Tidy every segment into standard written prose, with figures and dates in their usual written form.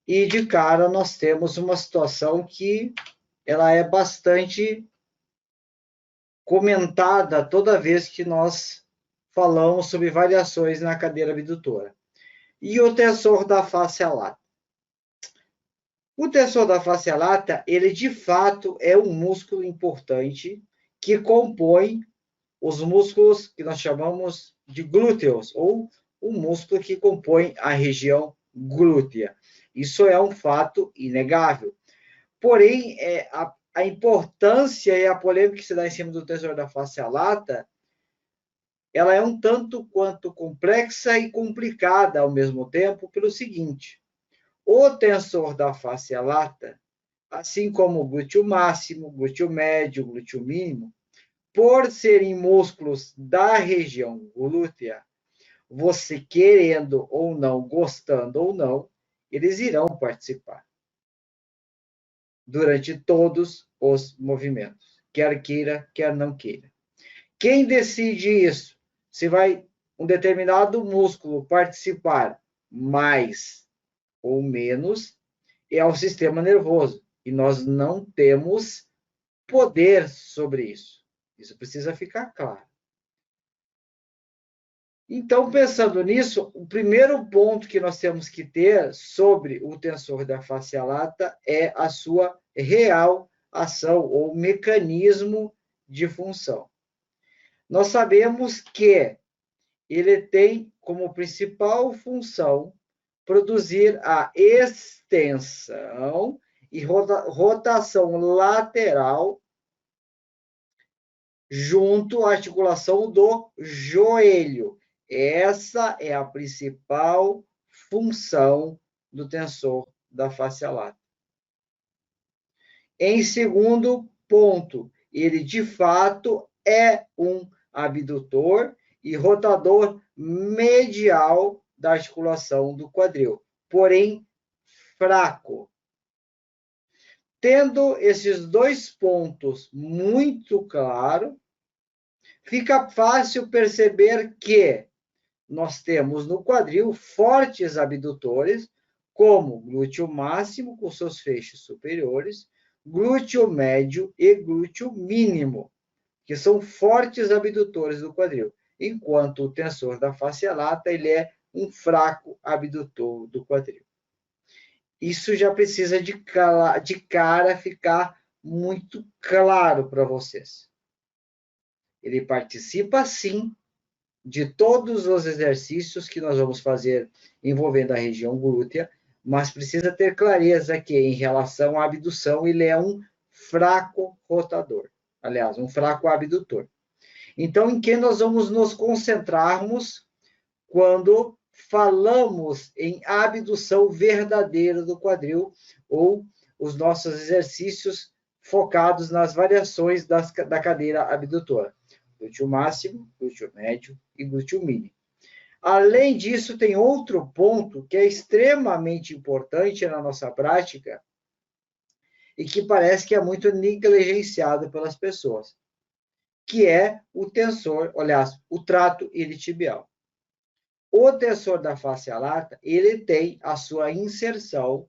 E de cara nós temos uma situação que ela é bastante comentada toda vez que nós falamos sobre variações na cadeira abdutora. E o tensor da face lata. O tensor da face lata, ele de fato é um músculo importante que compõe os músculos que nós chamamos de glúteos, ou o músculo que compõe a região glútea. Isso é um fato inegável. Porém, a importância e a polêmica que se dá em cima do tensor da face lata, ela é um tanto quanto complexa e complicada ao mesmo tempo, pelo seguinte: o tensor da face lata, assim como o glúteo máximo, glúteo médio, glúteo mínimo, por serem músculos da região glútea, você querendo ou não, gostando ou não, eles irão participar durante todos os movimentos, quer queira, quer não queira. Quem decide isso? Se vai um determinado músculo participar mais ou menos, é o sistema nervoso. E nós não temos poder sobre isso. Isso precisa ficar claro. Então, pensando nisso, o primeiro ponto que nós temos que ter sobre o tensor da face lata é a sua real ação ou mecanismo de função. Nós sabemos que ele tem como principal função produzir a extensão e rotação lateral junto à articulação do joelho. Essa é a principal função do tensor da face lata. Em segundo ponto, ele de fato é um abdutor e rotador medial da articulação do quadril, porém fraco. Tendo esses dois pontos muito claros, fica fácil perceber que nós temos no quadril fortes abdutores, como glúteo máximo com seus feixes superiores, glúteo médio e glúteo mínimo, que são fortes abdutores do quadril, enquanto o tensor da face lata ele é um fraco abdutor do quadril. Isso já precisa de cara ficar muito claro para vocês. Ele participa, sim, de todos os exercícios que nós vamos fazer envolvendo a região glútea, mas precisa ter clareza que, em relação à abdução, ele é um fraco rotador. Aliás, um fraco abdutor. Então, em que nós vamos nos concentrarmos quando falamos em abdução verdadeira do quadril ou os nossos exercícios focados nas variações da cadeira abdutora? Glúteo máximo, glúteo médio e glúteo mínimo. Além disso, tem outro ponto que é extremamente importante na nossa prática e que parece que é muito negligenciado pelas pessoas, que é o tensor, aliás, o trato iliotibial. O tensor da face lata, ele tem a sua inserção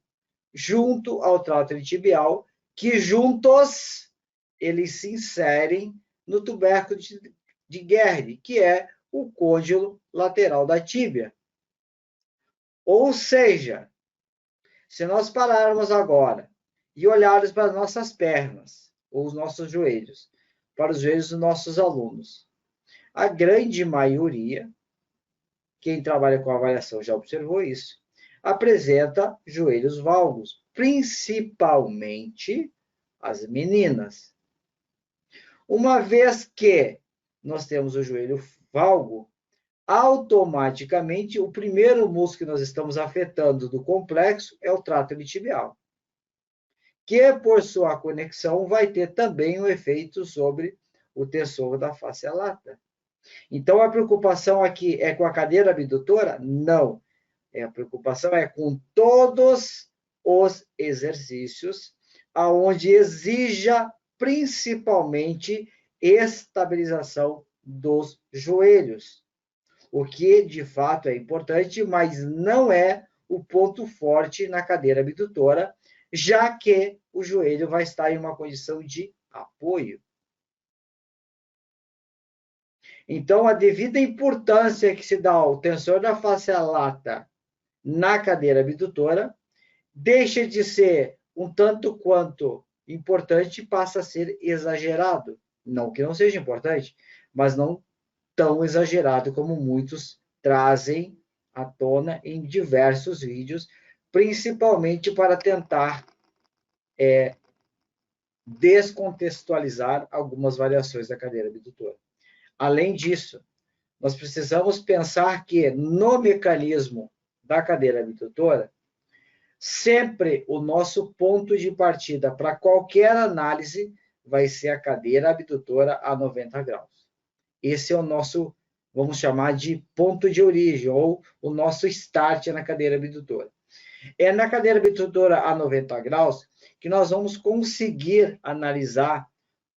junto ao trato iliotibial, que juntos eles se inserem no tubérculo de Gerli, que é o côndilo lateral da tíbia. Ou seja, se nós pararmos agora e olharmos para as nossas pernas, ou os nossos joelhos, para os joelhos dos nossos alunos, a grande maioria, quem trabalha com avaliação já observou isso, apresenta joelhos valgos, principalmente as meninas. Uma vez que nós temos o joelho valgo, automaticamente o primeiro músculo que nós estamos afetando do complexo é o trato iliotibial, que por sua conexão vai ter também um efeito sobre o tensor da face lata. Então a preocupação aqui é com a cadeira abdutora? Não. A preocupação é com todos os exercícios aonde exija principalmente estabilização dos joelhos, o que de fato é importante, mas não é o ponto forte na cadeira abdutora, já que o joelho vai estar em uma condição de apoio. Então, a devida importância que se dá ao tensor da face lata na cadeira abdutora deixa de ser um tanto quanto importante e passa a ser exagerado. Não que não seja importante, mas não tão exagerado como muitos trazem à tona em diversos vídeos, principalmente para tentar descontextualizar algumas variações da cadeira abdutora. Além disso, nós precisamos pensar que no mecanismo da cadeira abdutora, sempre o nosso ponto de partida para qualquer análise vai ser a cadeira abdutora a 90 graus. Esse é o nosso, vamos chamar de ponto de origem, ou o nosso start na cadeira abdutora. É na cadeira abdutora a 90 graus que nós vamos conseguir analisar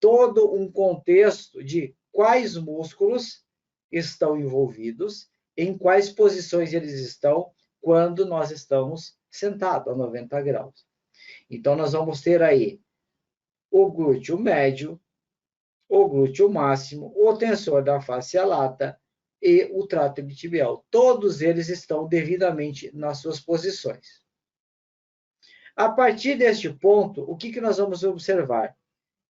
todo um contexto de quais músculos estão envolvidos, em quais posições eles estão quando nós estamos sentados a 90 graus. Então, nós vamos ter aí o glúteo médio, o glúteo máximo, o tensor da face lata e o trato iliotibial. Todos eles estão devidamente nas suas posições. A partir deste ponto, o que nós vamos observar?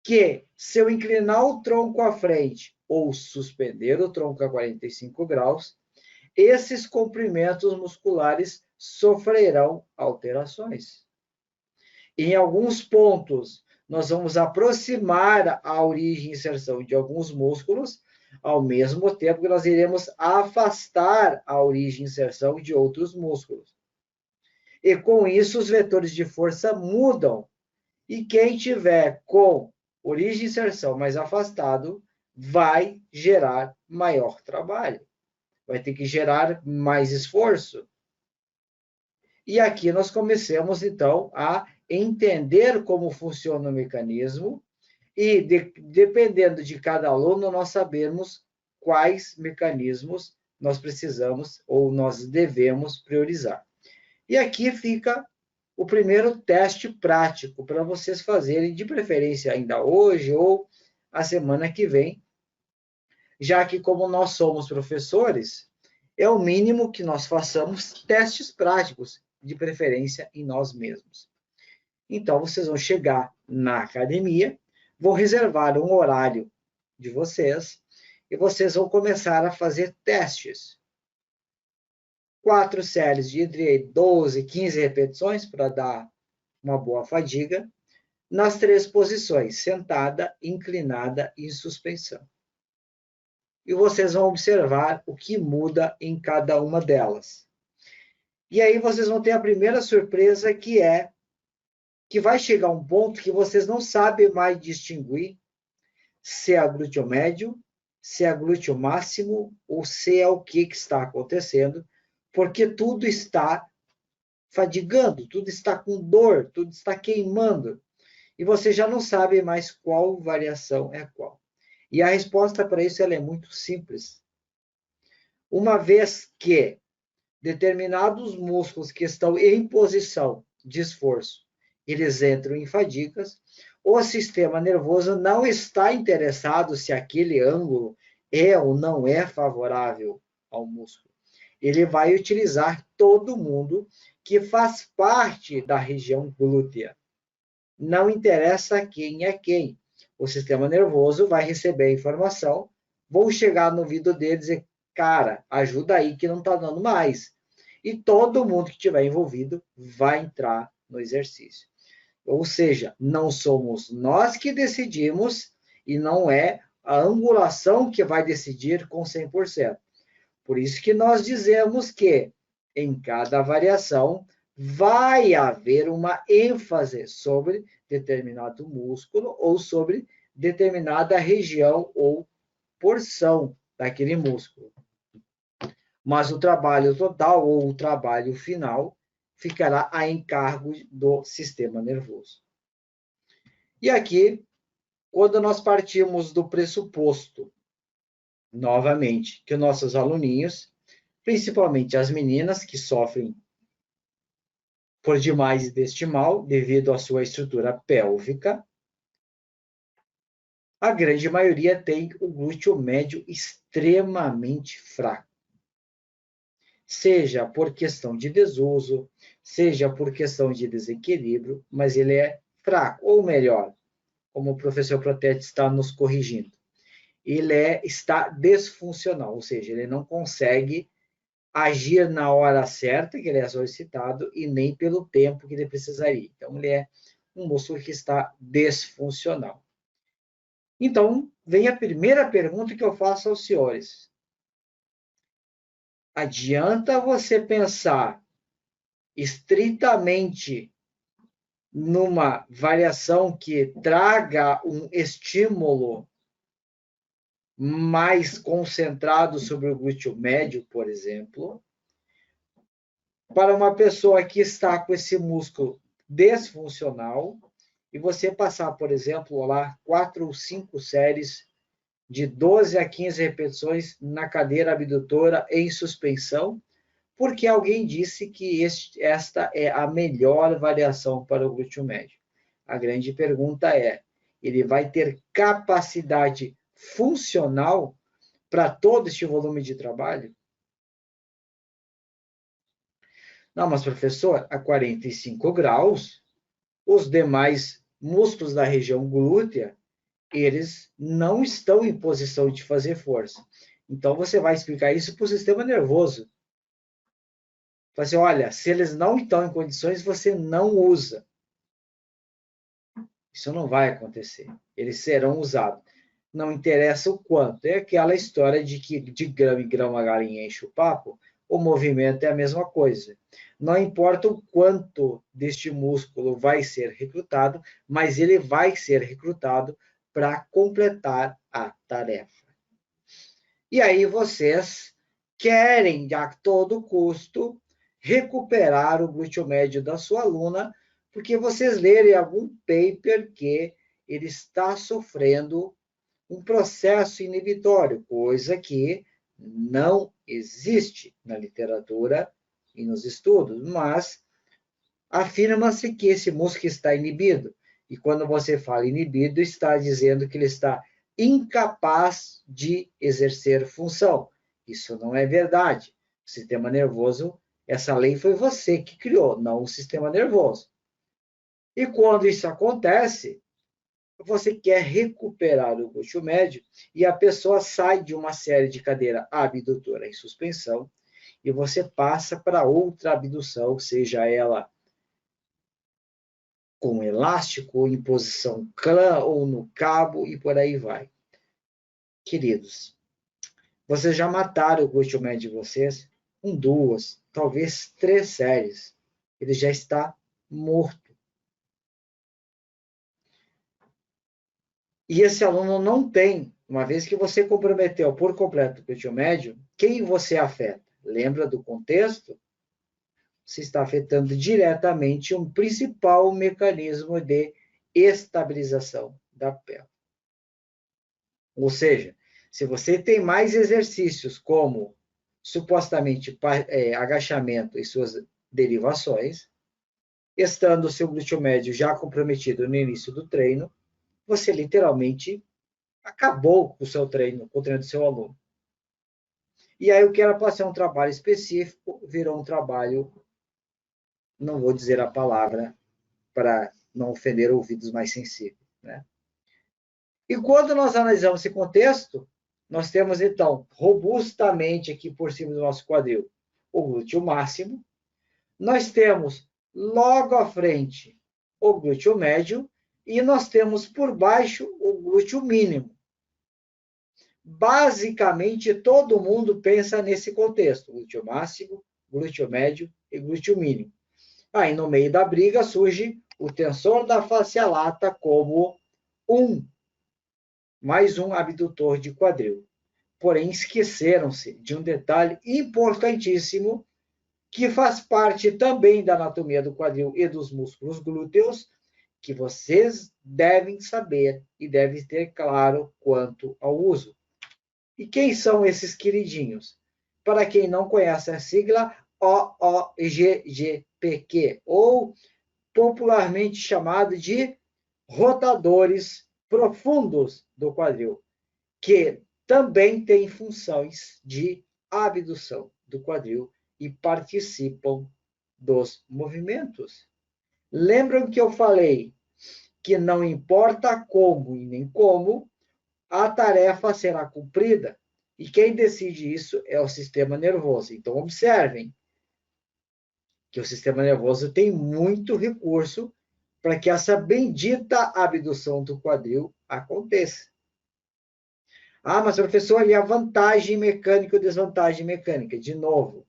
Que se eu inclinar o tronco à frente ou suspender o tronco a 45 graus, esses comprimentos musculares sofrerão alterações. Em alguns pontos, nós vamos aproximar a origem e inserção de alguns músculos, ao mesmo tempo que nós iremos afastar a origem e inserção de outros músculos. E com isso, os vetores de força mudam. E quem tiver com origem e inserção mais afastado vai gerar maior trabalho. Vai ter que gerar mais esforço. E aqui nós começamos, então, a entender como funciona o mecanismo e, dependendo de cada aluno, nós sabemos quais mecanismos nós precisamos ou nós devemos priorizar. E aqui fica o primeiro teste prático para vocês fazerem, de preferência ainda hoje ou a semana que vem, já que, como nós somos professores, é o mínimo que nós façamos testes práticos, de preferência em nós mesmos. Então, vocês vão chegar na academia, vão reservar um horário de vocês e vocês vão começar a fazer testes. 4 séries de entre 12 e 15 repetições para dar uma boa fadiga, nas 3 posições, sentada, inclinada e em suspensão. E vocês vão observar o que muda em cada uma delas. E aí vocês vão ter a primeira surpresa, que é que vai chegar um ponto que vocês não sabem mais distinguir se é glúteo médio, se é glúteo máximo, ou se é o que está acontecendo, porque tudo está fadigando, tudo está com dor, tudo está queimando. E você já não sabe mais qual variação é qual. E a resposta para isso ela é muito simples. Uma vez que determinados músculos que estão em posição de esforço, eles entram em fadigas, o sistema nervoso não está interessado se aquele ângulo é ou não é favorável ao músculo. Ele vai utilizar todo mundo que faz parte da região glútea. Não interessa quem é quem. O sistema nervoso vai receber a informação, vou chegar no ouvido dele e dizer, cara, ajuda aí que não está dando mais. E todo mundo que estiver envolvido vai entrar no exercício. Ou seja, não somos nós que decidimos e não é a angulação que vai decidir com 100%. Por isso que nós dizemos que em cada variação vai haver uma ênfase sobre determinado músculo ou sobre determinada região ou porção daquele músculo. Mas o trabalho total ou o trabalho final ficará a encargo do sistema nervoso. E aqui, quando nós partimos do pressuposto, novamente, que nossos aluninhos, principalmente as meninas que sofrem por demais deste mal, devido à sua estrutura pélvica, a grande maioria tem o glúteo médio extremamente fraco. Seja por questão de desuso, seja por questão de desequilíbrio, mas ele é fraco, ou melhor, como o professor Protete está nos corrigindo, ele está disfuncional, ou seja, ele não consegue agir na hora certa que ele é solicitado e nem pelo tempo que ele precisaria. Então, ele é um músculo que está disfuncional. Então, vem a primeira pergunta que eu faço aos senhores. Adianta você pensar estritamente numa variação que traga um estímulo mais concentrado sobre o glúteo médio, por exemplo, para uma pessoa que está com esse músculo disfuncional, e você passar, por exemplo, lá 4 ou 5 séries de 12 a 15 repetições na cadeira abdutora em suspensão, porque alguém disse que esta é a melhor variação para o glúteo médio. A grande pergunta é, ele vai ter capacidade funcional para todo este volume de trabalho? Não, mas professor, a 45 graus, os demais músculos da região glútea, eles não estão em posição de fazer força. Então, você vai explicar isso para o sistema nervoso. Fala assim, olha, se eles não estão em condições, você não usa. Isso não vai acontecer. Eles serão usados. Não interessa o quanto. É aquela história de que de grão em grão a galinha enche o papo, o movimento é a mesma coisa. Não importa o quanto deste músculo vai ser recrutado, mas ele vai ser recrutado para completar a tarefa. E aí vocês querem, a todo custo, recuperar o glúteo médio da sua aluna, porque vocês lerem algum paper que ele está sofrendo um processo inibitório, coisa que não existe na literatura e nos estudos, mas afirma-se que esse músculo está inibido. E quando você fala inibido, está dizendo que ele está incapaz de exercer função. Isso não é verdade. O sistema nervoso, essa lei foi você que criou, não o sistema nervoso. E quando isso acontece, você quer recuperar o glúteo médio e a pessoa sai de uma série de cadeira abdutora em suspensão e você passa para outra abdução, seja ela com elástico, em posição clã ou no cabo e por aí vai. Queridos, vocês já mataram o glúteo médio de vocês com 2, talvez 3 séries. Ele já está morto. E esse aluno não tem, uma vez que você comprometeu por completo o glúteo médio, quem você afeta? Lembra do contexto? Você está afetando diretamente um principal mecanismo de estabilização da pele. Ou seja, se você tem mais exercícios como supostamente agachamento e suas derivações, estando o seu glúteo médio já comprometido no início do treino, você literalmente acabou com o seu treino, com o treino do seu aluno. E aí o que era para ser um trabalho específico virou um trabalho, não vou dizer a palavra para não ofender ouvidos mais sensíveis, né? E quando nós analisamos esse contexto, nós temos, então, robustamente aqui por cima do nosso quadril, o glúteo máximo. Nós temos logo à frente o glúteo médio e nós temos por baixo o glúteo mínimo. Basicamente, todo mundo pensa nesse contexto, glúteo máximo, glúteo médio e glúteo mínimo. Aí, no meio da briga, surge o tensor da fascia lata como mais um abdutor de quadril. Porém, esqueceram-se de um detalhe importantíssimo que faz parte também da anatomia do quadril e dos músculos glúteos, que vocês devem saber e devem ter claro quanto ao uso. E quem são esses queridinhos? Para quem não conhece a sigla, OOGGPQ, ou popularmente chamado de rotadores profundos do quadril, que também têm funções de abdução do quadril e participam dos movimentos. Lembram que eu falei que não importa como e nem como, a tarefa será cumprida. E quem decide isso é o sistema nervoso. Então, observem que o sistema nervoso tem muito recurso para que essa bendita abdução do quadril aconteça. Ah, mas professor, e a vantagem mecânica ou desvantagem mecânica? De novo,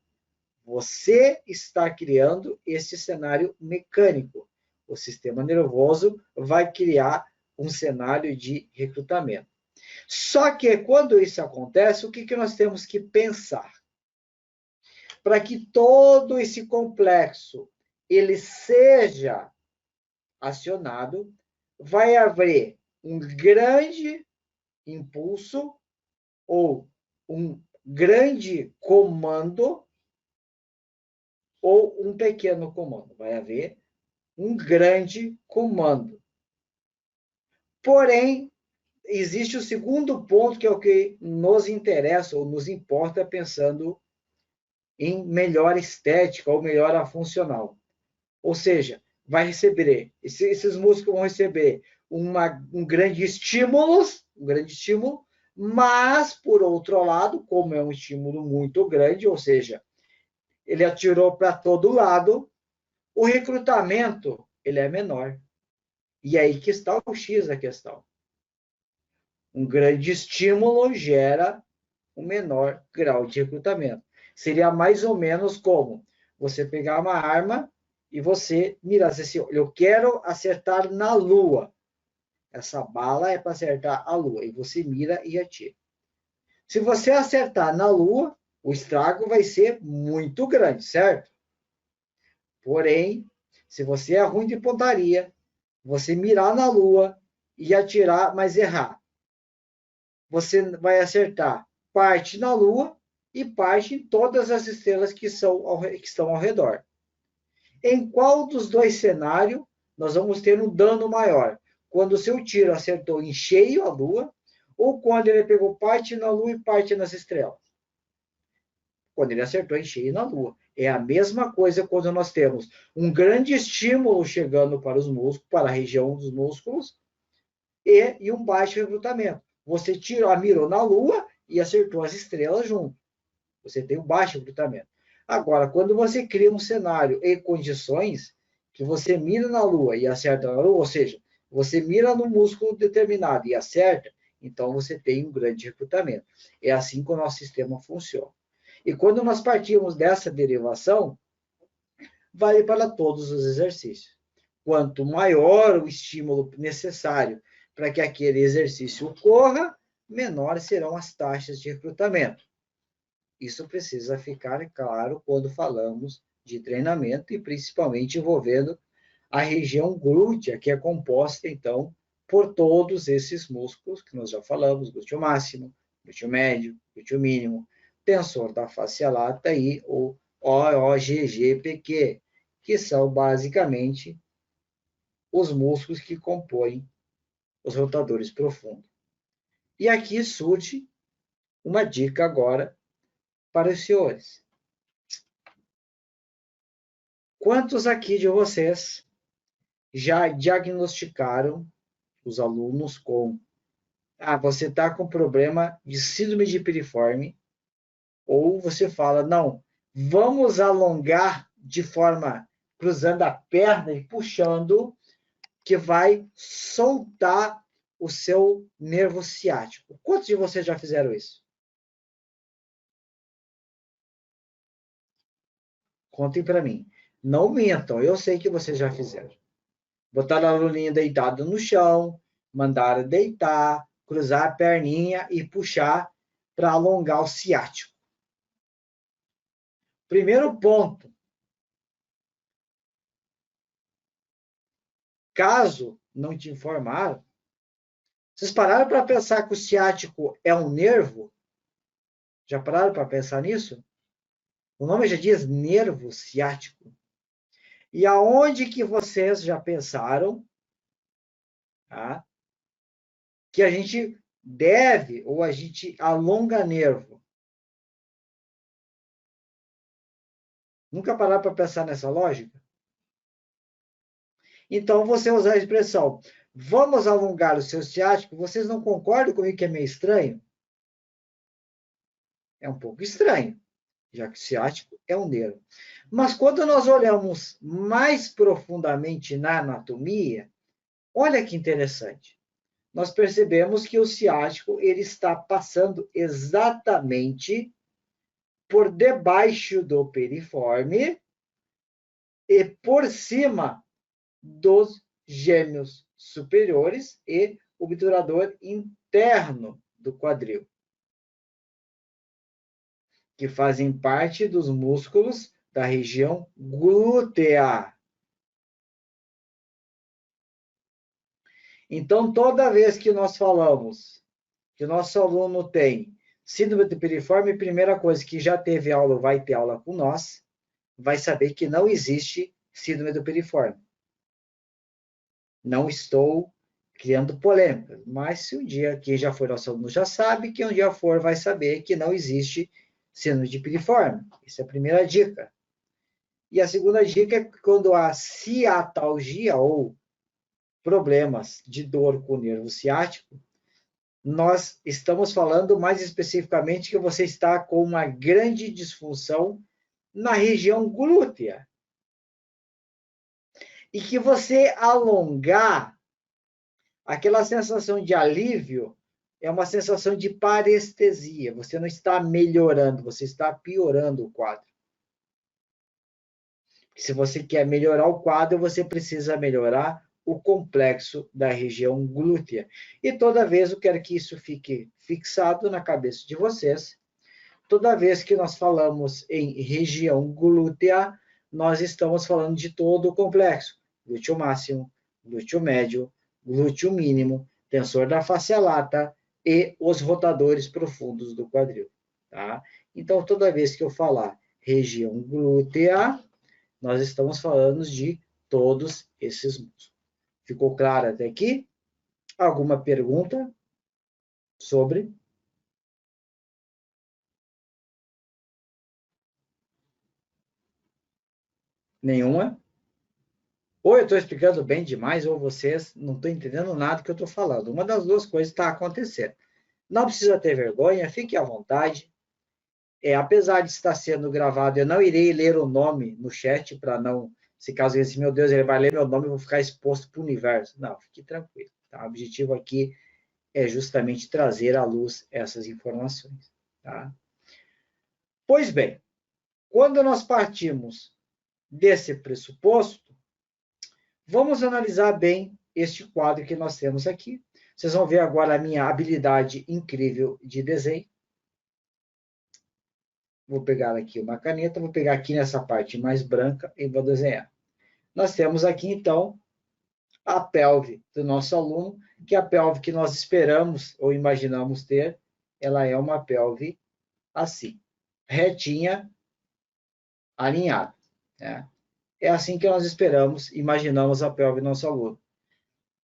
você está criando esse cenário mecânico. O sistema nervoso vai criar um cenário de recrutamento. Só que quando isso acontece, o que nós temos que pensar? Para que todo esse complexo ele seja acionado, vai haver um grande impulso ou um grande comando ou um pequeno comando. Vai haver um grande comando. Porém, existe o segundo ponto, que é o que nos interessa ou nos importa, pensando em melhora estética ou melhora funcional. Ou seja, vai receber, esses músculos vão receber um grande estímulo, mas, por outro lado, como é um estímulo muito grande, ou seja, ele atirou para todo lado, o recrutamento ele é menor. E aí que está o X da questão. Um grande estímulo gera um menor grau de recrutamento. Seria mais ou menos como você pegar uma arma e você mirar assim, eu quero acertar na Lua. Essa bala é para acertar a Lua. E você mira e atira. Se você acertar na Lua, o estrago vai ser muito grande, certo? Porém, se você é ruim de pontaria, você mirar na Lua e atirar, mas errar, você vai acertar parte na Lua e parte em todas as estrelas que estão ao redor. Em qual dos dois cenários nós vamos ter um dano maior? Quando o seu tiro acertou em cheio a Lua, ou quando ele pegou parte na Lua e parte nas estrelas? Quando ele acertou em cheio na Lua. É a mesma coisa quando nós temos um grande estímulo chegando para os músculos, para a região dos músculos, e um baixo recrutamento. Você mirou na Lua e acertou as estrelas junto. Você tem um baixo recrutamento. Agora, quando você cria um cenário e condições que você mira na Lua e acerta na Lua, ou seja, você mira no músculo determinado e acerta, então você tem um grande recrutamento. É assim que o nosso sistema funciona. E quando nós partimos dessa derivação, vale para todos os exercícios. Quanto maior o estímulo necessário para que aquele exercício ocorra, menores serão as taxas de recrutamento. Isso precisa ficar claro quando falamos de treinamento e principalmente envolvendo a região glútea, que é composta, então, por todos esses músculos que nós já falamos, glúteo máximo, glúteo médio, glúteo mínimo, tensor da face lata e o OOGGPQ, que são basicamente os músculos que compõem os rotadores profundos. E aqui surge uma dica agora para os senhores. Quantos aqui de vocês já diagnosticaram os alunos com você está com problema de síndrome de piriforme, ou você fala, não, vamos alongar de forma cruzando a perna e puxando, que vai soltar o seu nervo ciático. Quantos de vocês já fizeram isso? Contem para mim. Não mintam, eu sei que vocês já fizeram. Botaram a aluninha deitada no chão, mandaram deitar, cruzar a perninha e puxar para alongar o ciático. Primeiro ponto. Caso não te informaram, vocês pararam para pensar que o ciático é um nervo? Já pararam para pensar nisso? O nome já diz nervo ciático. E aonde que vocês já pensaram, tá, que a gente deve ou a gente alonga nervo? Nunca pararam para pensar nessa lógica? Então, você usar a expressão, vamos alongar o seu ciático, vocês não concordam comigo que é meio estranho? É um pouco estranho, já que o ciático é um nervo. Mas quando nós olhamos mais profundamente na anatomia, olha que interessante. Nós percebemos que o ciático ele está passando exatamente por debaixo do piriforme e por cima dos gêmeos superiores e obturador interno do quadril, que fazem parte dos músculos da região glútea. Então, toda vez que nós falamos que o nosso aluno tem síndrome do piriforme, primeira coisa que já teve aula, vai ter aula com nós, vai saber que não existe síndrome do piriforme. Não estou criando polêmica, mas se um dia quem já foi nosso aluno já sabe, quem um dia for vai saber que não existe síndrome de piriforme. Essa é a primeira dica. E a segunda dica é que quando há ciatalgia ou problemas de dor com o nervo ciático, nós estamos falando mais especificamente que você está com uma grande disfunção na região glútea. E que você alongar, aquela sensação de alívio é uma sensação de parestesia. Você não está melhorando, você está piorando o quadro. Se você quer melhorar o quadro, você precisa melhorar o complexo da região glútea. E toda vez eu quero que isso fique fixado na cabeça de vocês. Toda vez que nós falamos em região glútea, nós estamos falando de todo o complexo. Glúteo máximo, glúteo médio, glúteo mínimo, tensor da face lata e os rotadores profundos do quadril. Tá? Então, toda vez que eu falar região glútea, nós estamos falando de todos esses músculos. Ficou claro até aqui? Alguma pergunta sobre? Nenhuma? Ou eu estou explicando bem demais, ou vocês não estão entendendo nada que eu estou falando. Uma das duas coisas está acontecendo. Não precisa ter vergonha, fique à vontade. Apesar de estar sendo gravado, eu não irei ler o nome no chat para não, se caso ele disse, meu Deus, ele vai ler meu nome, eu vou ficar exposto para o universo. Não, fique tranquilo. Tá? O objetivo aqui é justamente trazer à luz essas informações. Tá? Pois bem, quando nós partimos desse pressuposto, vamos analisar bem este quadro que nós temos aqui. Vocês vão ver agora a minha habilidade incrível de desenho. Vou pegar aqui uma caneta, vou pegar aqui nessa parte mais branca e vou desenhar. Nós temos aqui, então, a pelve do nosso aluno, que é a pelve que nós esperamos ou imaginamos ter, ela é uma pelve assim, retinha, alinhada. Né? É assim que nós esperamos, imaginamos a pelve do nosso aluno.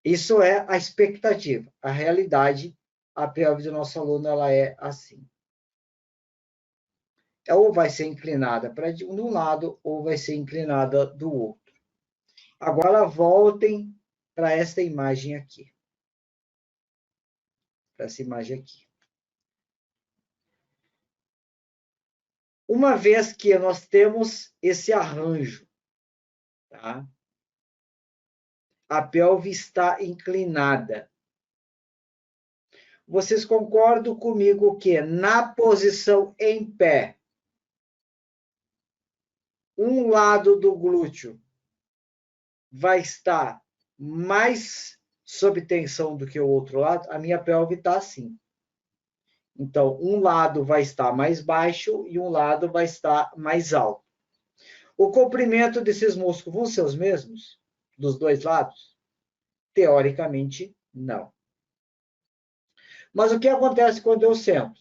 Isso é a expectativa. A realidade, a pelve do nosso aluno, ela é assim. Ou vai ser inclinada para de um lado, ou vai ser inclinada do outro. Agora voltem para esta imagem aqui. Para essa imagem aqui. Uma vez que nós temos esse arranjo, tá? A pelve está inclinada. Vocês concordam comigo que na posição em pé, um lado do glúteo vai estar mais sob tensão do que o outro lado? A minha pelve está assim. Então, um lado vai estar mais baixo e um lado vai estar mais alto. O comprimento desses músculos vão ser os mesmos? Dos dois lados? Teoricamente, não. Mas o que acontece quando eu sento?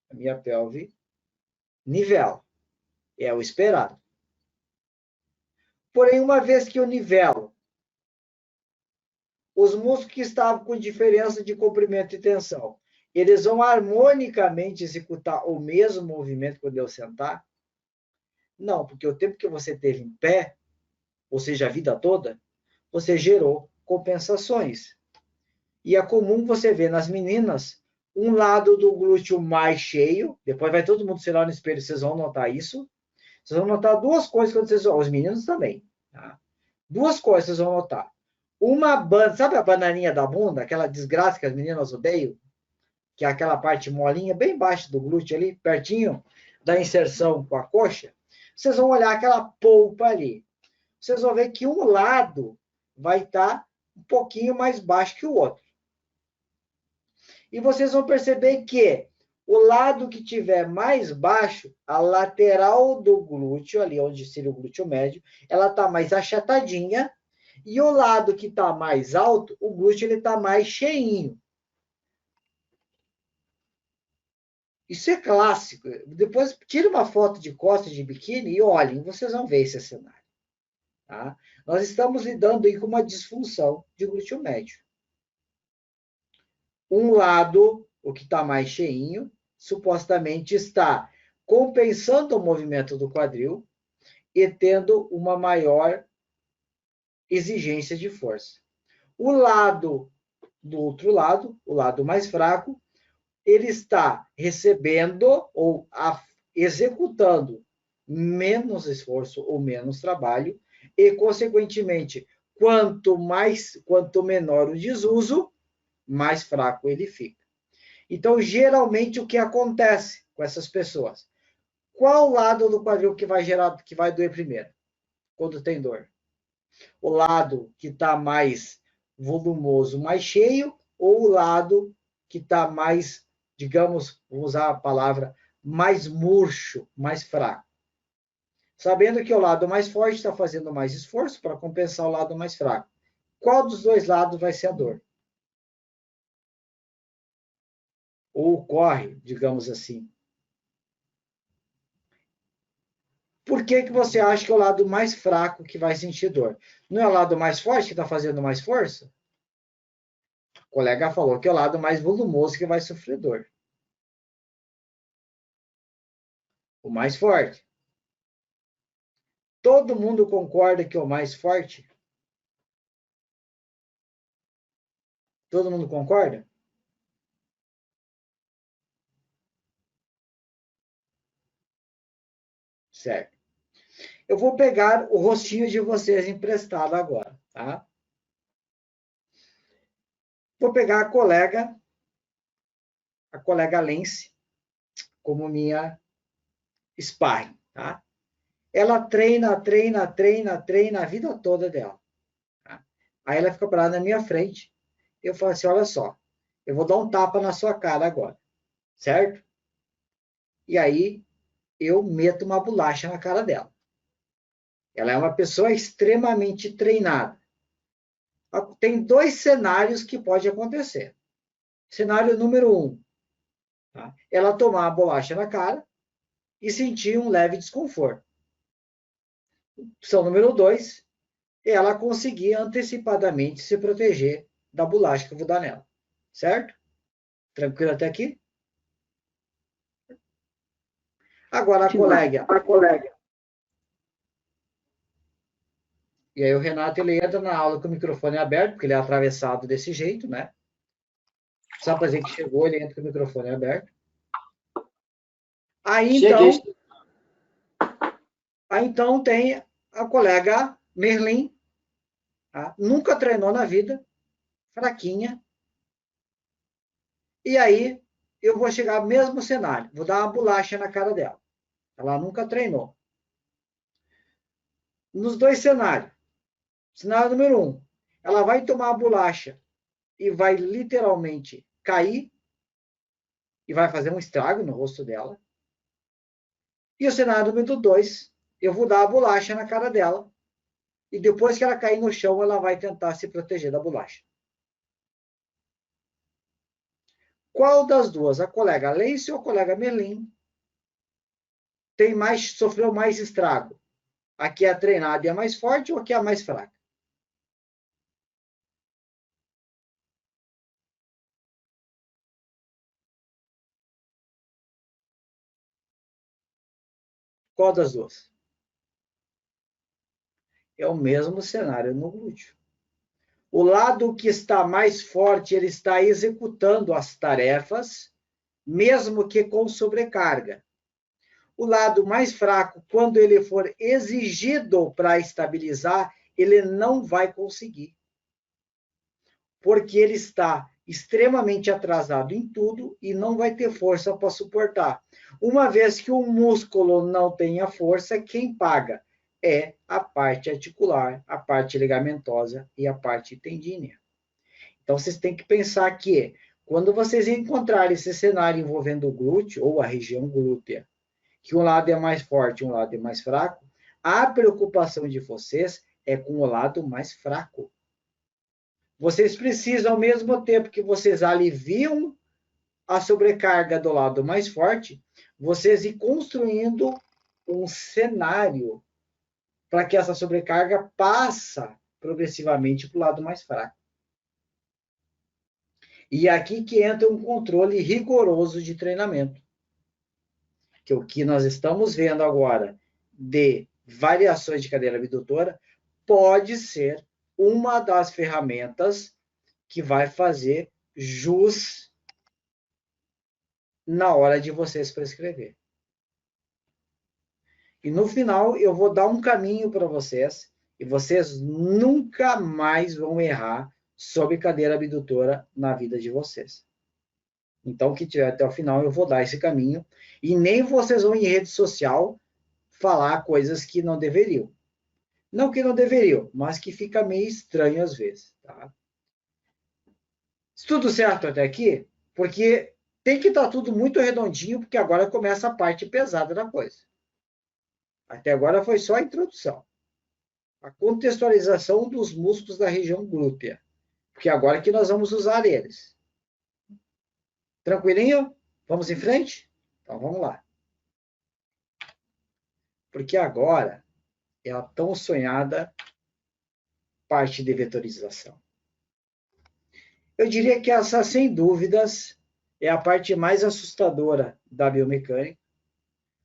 A minha pelve nivela. É o esperado. Porém, uma vez que eu nivelo os músculos que estavam com diferença de comprimento e tensão, eles vão harmonicamente executar o mesmo movimento quando eu sentar? Não, porque o tempo que você teve em pé, ou seja, a vida toda, você gerou compensações. E é comum você ver nas meninas um lado do glúteo mais cheio, depois vai todo mundo se olhar no espelho, vocês vão notar isso. Vocês vão notar duas coisas quando vocês vão, os meninos também, tá? Duas coisas vocês vão notar. Uma banda, sabe a bananinha da bunda, aquela desgraça que as meninas odeiam, que é aquela parte molinha bem embaixo do glúteo ali, pertinho da inserção com a coxa? Vocês vão olhar aquela polpa ali. Vocês vão ver que um lado vai estar um pouquinho mais baixo que o outro. E vocês vão perceber que o lado que tiver mais baixo, a lateral do glúteo, ali onde seria o glúteo médio, ela está mais achatadinha, e o lado que está mais alto, o glúteo está mais cheinho. Isso é clássico. Depois tira uma foto de costas de biquíni e olhem, vocês vão ver esse cenário. Tá? Nós estamos lidando aí com uma disfunção de glúteo médio. Um lado, o que está mais cheinho, supostamente está compensando o movimento do quadril e tendo uma maior exigência de força. O lado do outro lado, o lado mais fraco, ele está recebendo ou executando menos esforço ou menos trabalho e, consequentemente, quanto menor o desuso, mais fraco ele fica. Então, geralmente, o que acontece com essas pessoas? Qual lado do quadril que vai doer primeiro? Quando tem dor? O lado que está mais volumoso, mais cheio, ou o lado que está mais, digamos, vou usar a palavra, mais murcho, mais fraco? Sabendo que o lado mais forte está fazendo mais esforço para compensar o lado mais fraco. Qual dos dois lados vai ser a dor? Ou corre, digamos assim. Por que você acha que é o lado mais fraco que vai sentir dor? Não é o lado mais forte que está fazendo mais força? O colega falou que é o lado mais volumoso que vai sofrer dor. O mais forte. Todo mundo concorda que é o mais forte? Todo mundo concorda? Certo. Eu vou pegar o rostinho de vocês emprestado agora, tá? Vou pegar a colega Lense, como minha sparring, tá? Ela treina a vida toda dela. Tá? Aí ela fica parada na minha frente. Eu falo assim, olha só, eu vou dar um tapa na sua cara agora, certo? E aí eu meto uma bolacha na cara dela. Ela é uma pessoa extremamente treinada. Tem dois cenários que pode acontecer. Cenário número 1, tá? Ela tomar a bolacha na cara e sentir um leve desconforto. Opção número 2, ela conseguir antecipadamente se proteger da bolacha que eu vou dar nela. Certo? Tranquilo até aqui? Agora a colega. E aí o Renato ele entra na aula com o microfone aberto, porque ele é atravessado desse jeito, né? Só para dizer que chegou, ele entra com o microfone aberto. Aí então tem a colega Merlin, tá? Nunca treinou na vida, fraquinha. E aí eu vou chegar ao mesmo cenário, vou dar uma bolacha na cara dela. Ela nunca treinou. Nos dois cenários. Cenário número 1, ela vai tomar a bolacha e vai literalmente cair e vai fazer um estrago no rosto dela. E o cenário número 2, eu vou dar a bolacha na cara dela e depois que ela cair no chão, ela vai tentar se proteger da bolacha. Qual das duas? A colega Leice ou a colega Merlin sofreu mais estrago? A que é treinada e é mais forte ou a que é a mais fraca? Qual das duas? É o mesmo cenário no glúteo. O lado que está mais forte, ele está executando as tarefas, mesmo que com sobrecarga. O lado mais fraco, quando ele for exigido para estabilizar, ele não vai conseguir. Porque ele está extremamente atrasado em tudo e não vai ter força para suportar. Uma vez que o músculo não tenha força, quem paga é a parte articular, a parte ligamentosa e a parte tendínea. Então, vocês têm que pensar que, quando vocês encontrarem esse cenário envolvendo o glúteo ou a região glútea, que um lado é mais forte e um lado é mais fraco, a preocupação de vocês é com o lado mais fraco. Vocês precisam, ao mesmo tempo que vocês aliviam a sobrecarga do lado mais forte, vocês ir construindo um cenário para que essa sobrecarga passa progressivamente para o lado mais fraco. E é aqui que entra um controle rigoroso de treinamento. Que o que nós estamos vendo agora de variações de cadeira abdutora pode ser uma das ferramentas que vai fazer jus na hora de vocês prescrever. E no final eu vou dar um caminho para vocês e vocês nunca mais vão errar sobre cadeira abdutora na vida de vocês. Então, que tiver até o final, eu vou dar esse caminho. E nem vocês vão em rede social falar coisas que não deveriam. Não que não deveriam, mas que fica meio estranho às vezes. Tá? Tudo certo até aqui? Porque tem que estar tudo muito redondinho, porque agora começa a parte pesada da coisa. Até agora foi só a introdução. A contextualização dos músculos da região glútea. Porque agora que nós vamos usar eles. Tranquilinho? Vamos em frente? Então vamos lá. Porque agora é a tão sonhada parte de vetorização. Eu diria que essa, sem dúvidas, é a parte mais assustadora da biomecânica,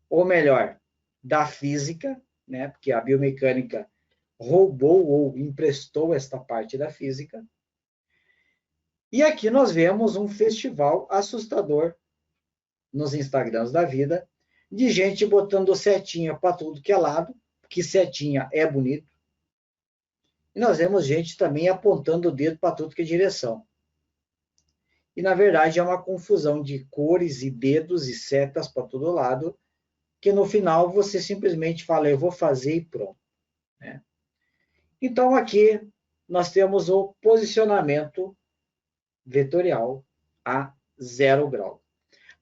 ou melhor, da física, né? Porque a biomecânica roubou ou emprestou esta parte da física. E aqui nós vemos um festival assustador nos Instagrams da vida, de gente botando setinha para tudo que é lado, que setinha é bonito. E nós vemos gente também apontando o dedo para tudo que é direção. E, na verdade, é uma confusão de cores e dedos e setas para todo lado, que no final você simplesmente fala, eu vou fazer e pronto. Né? Então, aqui nós temos o posicionamento vetorial a 0 grau.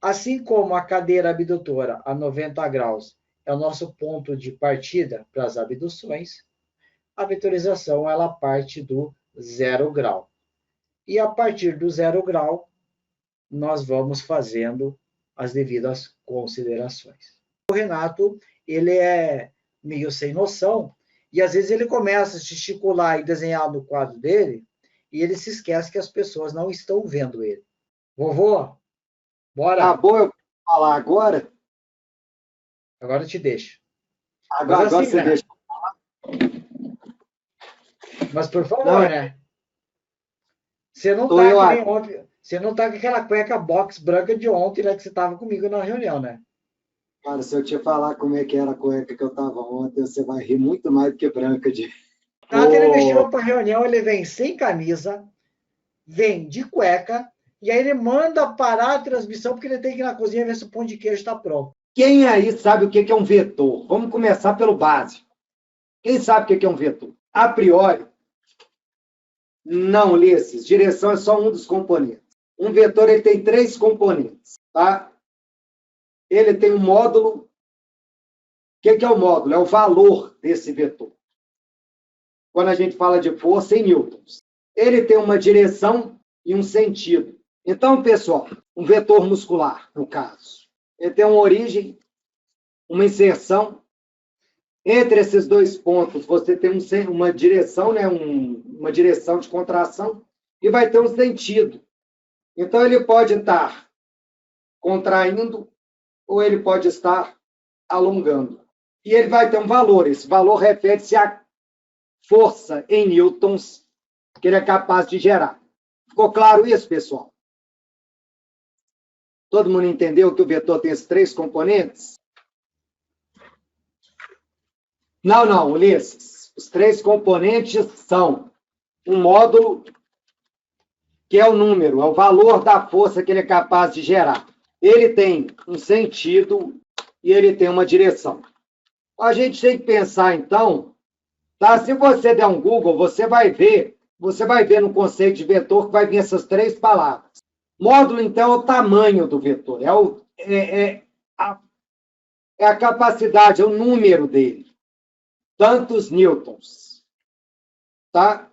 Assim como a cadeira abdutora a 90 graus é o nosso ponto de partida para as abduções, a vetorização ela parte do 0 grau. E a partir do 0 grau, nós vamos fazendo as devidas considerações. O Renato, ele é meio sem noção, e às vezes ele começa a gesticular e desenhar no quadro dele, e ele se esquece que as pessoas não estão vendo ele. Vovô, bora! Acabou eu falar agora? Agora eu te deixo. Agora assim, você né? deixa. Mas por favor, Não, né? Você não tô tá eu que nem aqui. ontem. Você não tá com aquela cueca box branca de ontem, né? Que você tava comigo na reunião, né? Cara, se eu te falar como é que era a cueca que eu tava ontem, você vai rir muito mais do que branca de. Ontem ele me Ô, chamou para reunião, ele vem sem camisa, vem de cueca, e aí ele manda parar a transmissão porque ele tem que ir na cozinha ver se o pão de queijo está pronto. quem aí sabe o que é um vetor? Vamos começar pelo básico. Quem sabe o que é um vetor? A priori, não, Ulisses, direção é só um dos componentes. Um vetor ele tem 3 componentes. Tá? Ele tem um módulo. O que é o módulo? É o valor desse vetor. Quando a gente fala de força em newtons. Ele tem uma direção e um sentido. Então, pessoal, um vetor muscular, no caso, ele tem uma origem uma inserção. Entre esses dois pontos, você tem uma direção, né? Uma direção de contração, e vai ter um sentido. Então, ele pode estar contraindo, ou ele pode estar alongando. E ele vai ter um valor. Esse valor refere-se à força em newtons que ele é capaz de gerar. Ficou claro isso, pessoal? Todo mundo entendeu que o vetor tem esses 3 componentes? Não, Ulisses. Os 3 componentes são um módulo, que é o número, é o valor da força que ele é capaz de gerar. Ele tem um sentido e ele tem uma direção. A gente tem que pensar, então, tá? Se você der um Google, você vai ver no conceito de vetor que vai vir essas 3 palavras. Módulo, então, é o tamanho do vetor, é a capacidade, é o número dele. Tantos newtons. Tá?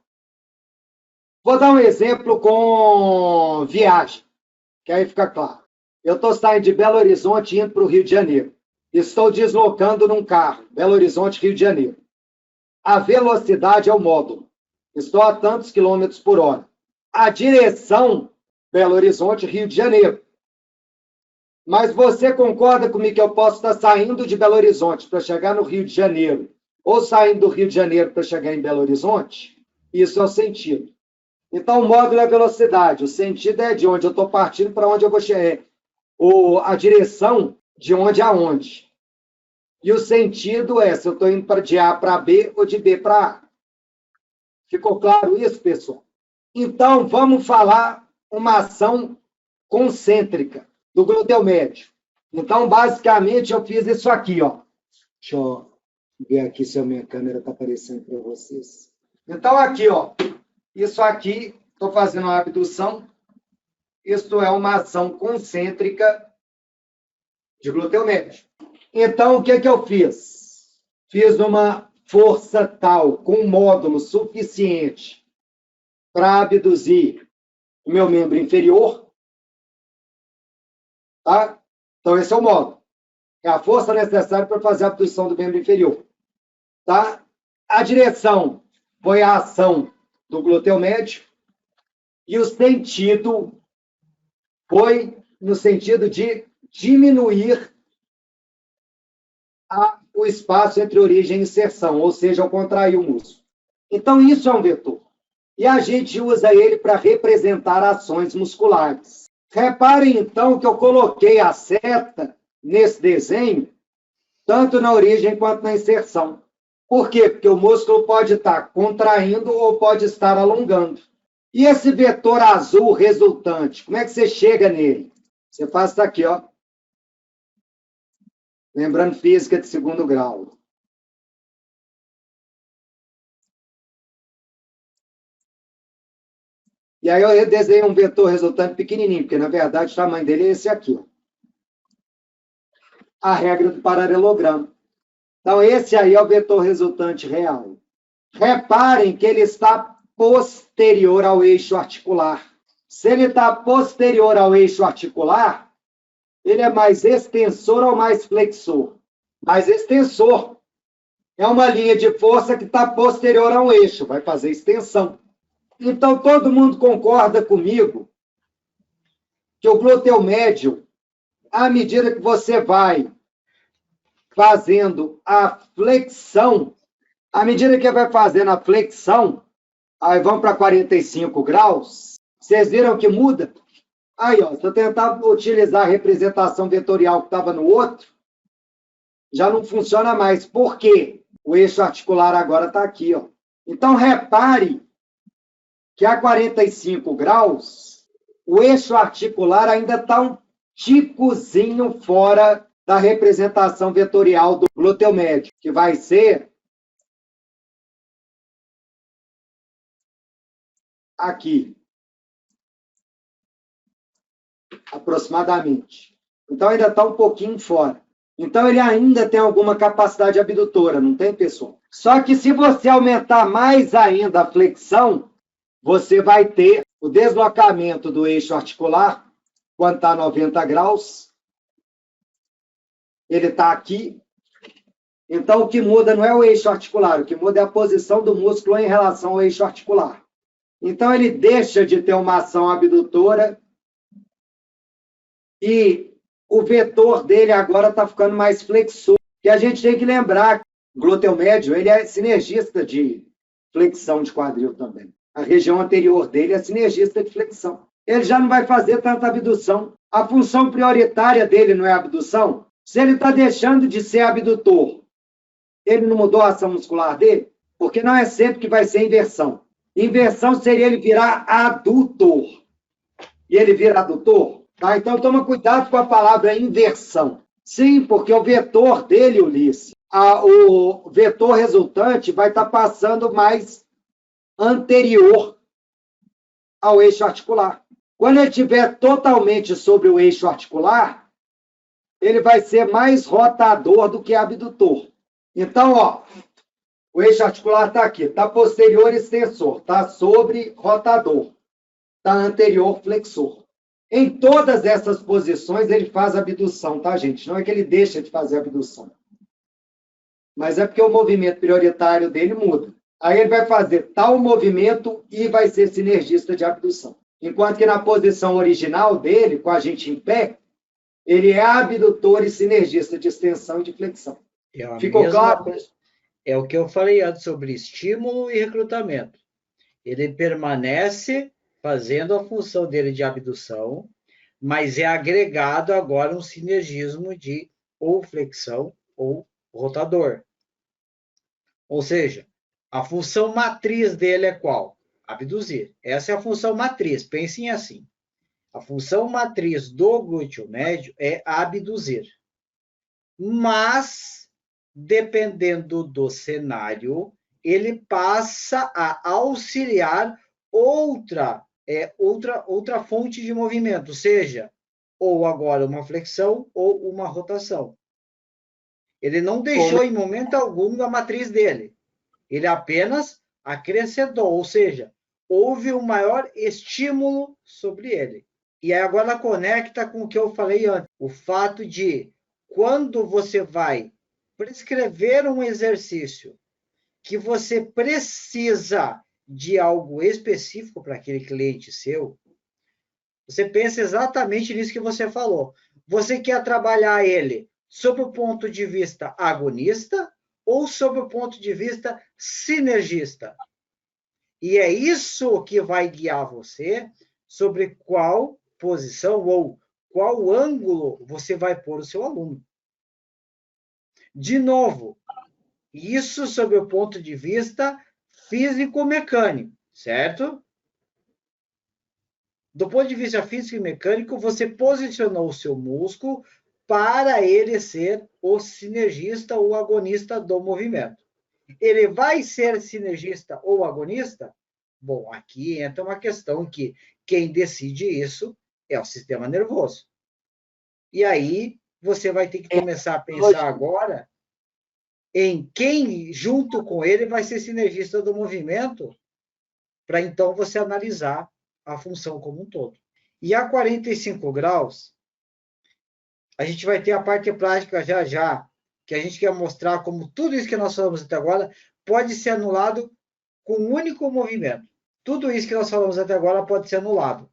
Vou dar um exemplo com viagem, que aí fica claro. Eu estou saindo de Belo Horizonte e indo para o Rio de Janeiro. Estou deslocando num carro, Belo Horizonte, Rio de Janeiro. A velocidade é o módulo. Estou a tantos quilômetros por hora. A direção, Belo Horizonte, Rio de Janeiro. Mas você concorda comigo que eu posso estar saindo de Belo Horizonte para chegar no Rio de Janeiro, ou saindo do Rio de Janeiro para chegar em Belo Horizonte? Isso é o sentido. Então, o módulo é a velocidade. O sentido é de onde eu estou partindo para onde eu vou chegar. Ou a direção de onde a onde. E o sentido é se eu estou indo de A para B ou de B para A. Ficou claro isso, pessoal? Então, vamos falar uma ação concêntrica do glúteo médio. Então, basicamente, eu fiz isso aqui, ó. Deixa eu ver aqui se a minha câmera está aparecendo para vocês. Então, aqui, ó. Isso aqui, estou fazendo uma abdução. Isto é uma ação concêntrica de glúteo médio. Então, o que eu fiz? Fiz uma força tal, com um módulo suficiente para abduzir o meu membro inferior. Tá? Então, esse é o módulo. É a força necessária para fazer a abdução do membro inferior. Tá? A direção foi a ação do glúteo médio e o sentido foi no sentido de diminuir o espaço entre origem e inserção, ou seja, ao contrair o músculo. Então, isso é um vetor. E a gente usa ele para representar ações musculares. Reparem, então, que eu coloquei a seta nesse desenho, tanto na origem quanto na inserção. Por quê? Porque o músculo pode estar contraindo ou pode estar alongando. E esse vetor azul resultante, como é que você chega nele? Você faz isso aqui, ó. Lembrando física de 2º grau. E aí eu desenho um vetor resultante pequenininho, porque, na verdade, o tamanho dele é esse aqui, ó. A regra do paralelogramo. Então, esse aí é o vetor resultante real. Reparem que ele está posterior ao eixo articular. Se ele está posterior ao eixo articular, ele é mais extensor ou mais flexor? Mais extensor. É uma linha de força que está posterior a um eixo, vai fazer extensão. Então, todo mundo concorda comigo que o glúteo médio, à medida que você vai fazendo a flexão, à medida que vai fazendo a flexão, aí vamos para 45 graus, vocês viram que muda? Aí, ó, se eu tentar utilizar a representação vetorial que estava no outro, já não funciona mais. Por quê? O eixo articular agora está aqui, ó. Então, repare que a 45 graus, o eixo articular ainda está um ticozinho fora da representação vetorial do glúteo médio, que vai ser aqui, aproximadamente. Então, ainda está um pouquinho fora. Então, ele ainda tem alguma capacidade abdutora, não tem, pessoal? Só que se você aumentar mais ainda a flexão, você vai ter o deslocamento do eixo articular, quando está a 90 graus. Ele está aqui, Então, o que muda não é o eixo articular, o que muda é a posição do músculo em relação ao eixo articular. Então, ele deixa de ter uma ação abdutora e o vetor dele agora está ficando mais flexor. E a gente tem que lembrar que o glúteo médio ele é sinergista de flexão de quadril também. A região anterior dele é sinergista de flexão. Ele já não vai fazer tanta abdução. A função prioritária dele não é a abdução? Se ele está deixando de ser abdutor, ele não mudou a ação muscular dele? Porque não é sempre que vai ser inversão. Inversão seria ele virar adutor. E ele vira adutor? Tá? Então, toma cuidado com a palavra inversão. Sim, porque o vetor dele, Ulisses, o vetor resultante vai estar passando mais anterior ao eixo articular. Quando ele estiver totalmente sobre o eixo articular, ele vai ser mais rotador do que abdutor. Então, ó, o eixo articular está aqui, está posterior extensor, está sobre rotador, está anterior flexor. Em todas essas posições, ele faz abdução, tá, gente? Não é que ele deixa de fazer abdução. Mas é porque o movimento prioritário dele muda. Aí ele vai fazer tal movimento e vai ser sinergista de abdução. Enquanto que na posição original dele, com a gente em pé, ele é abdutor e sinergista de extensão e de flexão. Ficou claro? É o que eu falei antes sobre estímulo e recrutamento. Ele permanece fazendo a função dele de abdução, mas é agregado agora um sinergismo de ou flexão ou rotador. Ou seja, a função matriz dele é qual? Abduzir. Essa é a função matriz, pensem assim. A função matriz do glúteo médio é abduzir. Mas, dependendo do cenário, ele passa a auxiliar outra fonte de movimento, seja ou agora uma flexão ou uma rotação. Ele não deixou em momento algum a matriz dele. Ele apenas acrescentou, ou seja, houve um maior estímulo sobre ele. E aí agora conecta com o que eu falei antes, o fato de quando você vai prescrever um exercício que você precisa de algo específico para aquele cliente seu, você pensa exatamente nisso que você falou. Você quer trabalhar ele sob o ponto de vista agonista ou sob o ponto de vista sinergista. E é isso que vai guiar você sobre qual posição ou qual ângulo você vai pôr o seu aluno. De novo, isso sob o ponto de vista físico-mecânico, certo? Do ponto de vista físico e mecânico, você posicionou o seu músculo para ele ser o sinergista ou agonista do movimento. Ele vai ser sinergista ou agonista? Bom, aqui entra uma questão que quem decide isso é o sistema nervoso. E aí você vai ter que começar a pensar agora em quem, junto com ele, vai ser sinergista do movimento, para então você analisar a função como um todo. E a 45 graus, a gente vai ter a parte prática já, que a gente quer mostrar como tudo isso que nós falamos até agora pode ser anulado com um único movimento. Tudo isso que nós falamos até agora pode ser anulado.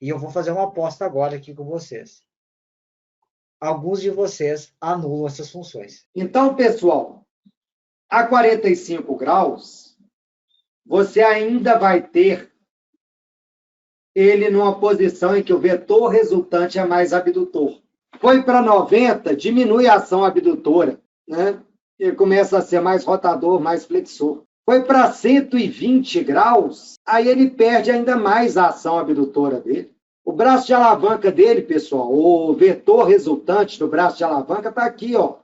E eu vou fazer uma aposta agora aqui com vocês. Alguns de vocês anulam essas funções. Então, pessoal, a 45 graus, você ainda vai ter ele numa posição em que o vetor resultante é mais abdutor. Foi para 90, diminui a ação abdutora, né? Ele começa a ser mais rotador, mais flexor. Foi para 120 graus, aí ele perde ainda mais a ação abdutora dele. O braço de alavanca dele, pessoal, o vetor resultante do braço de alavanca está aqui, ó.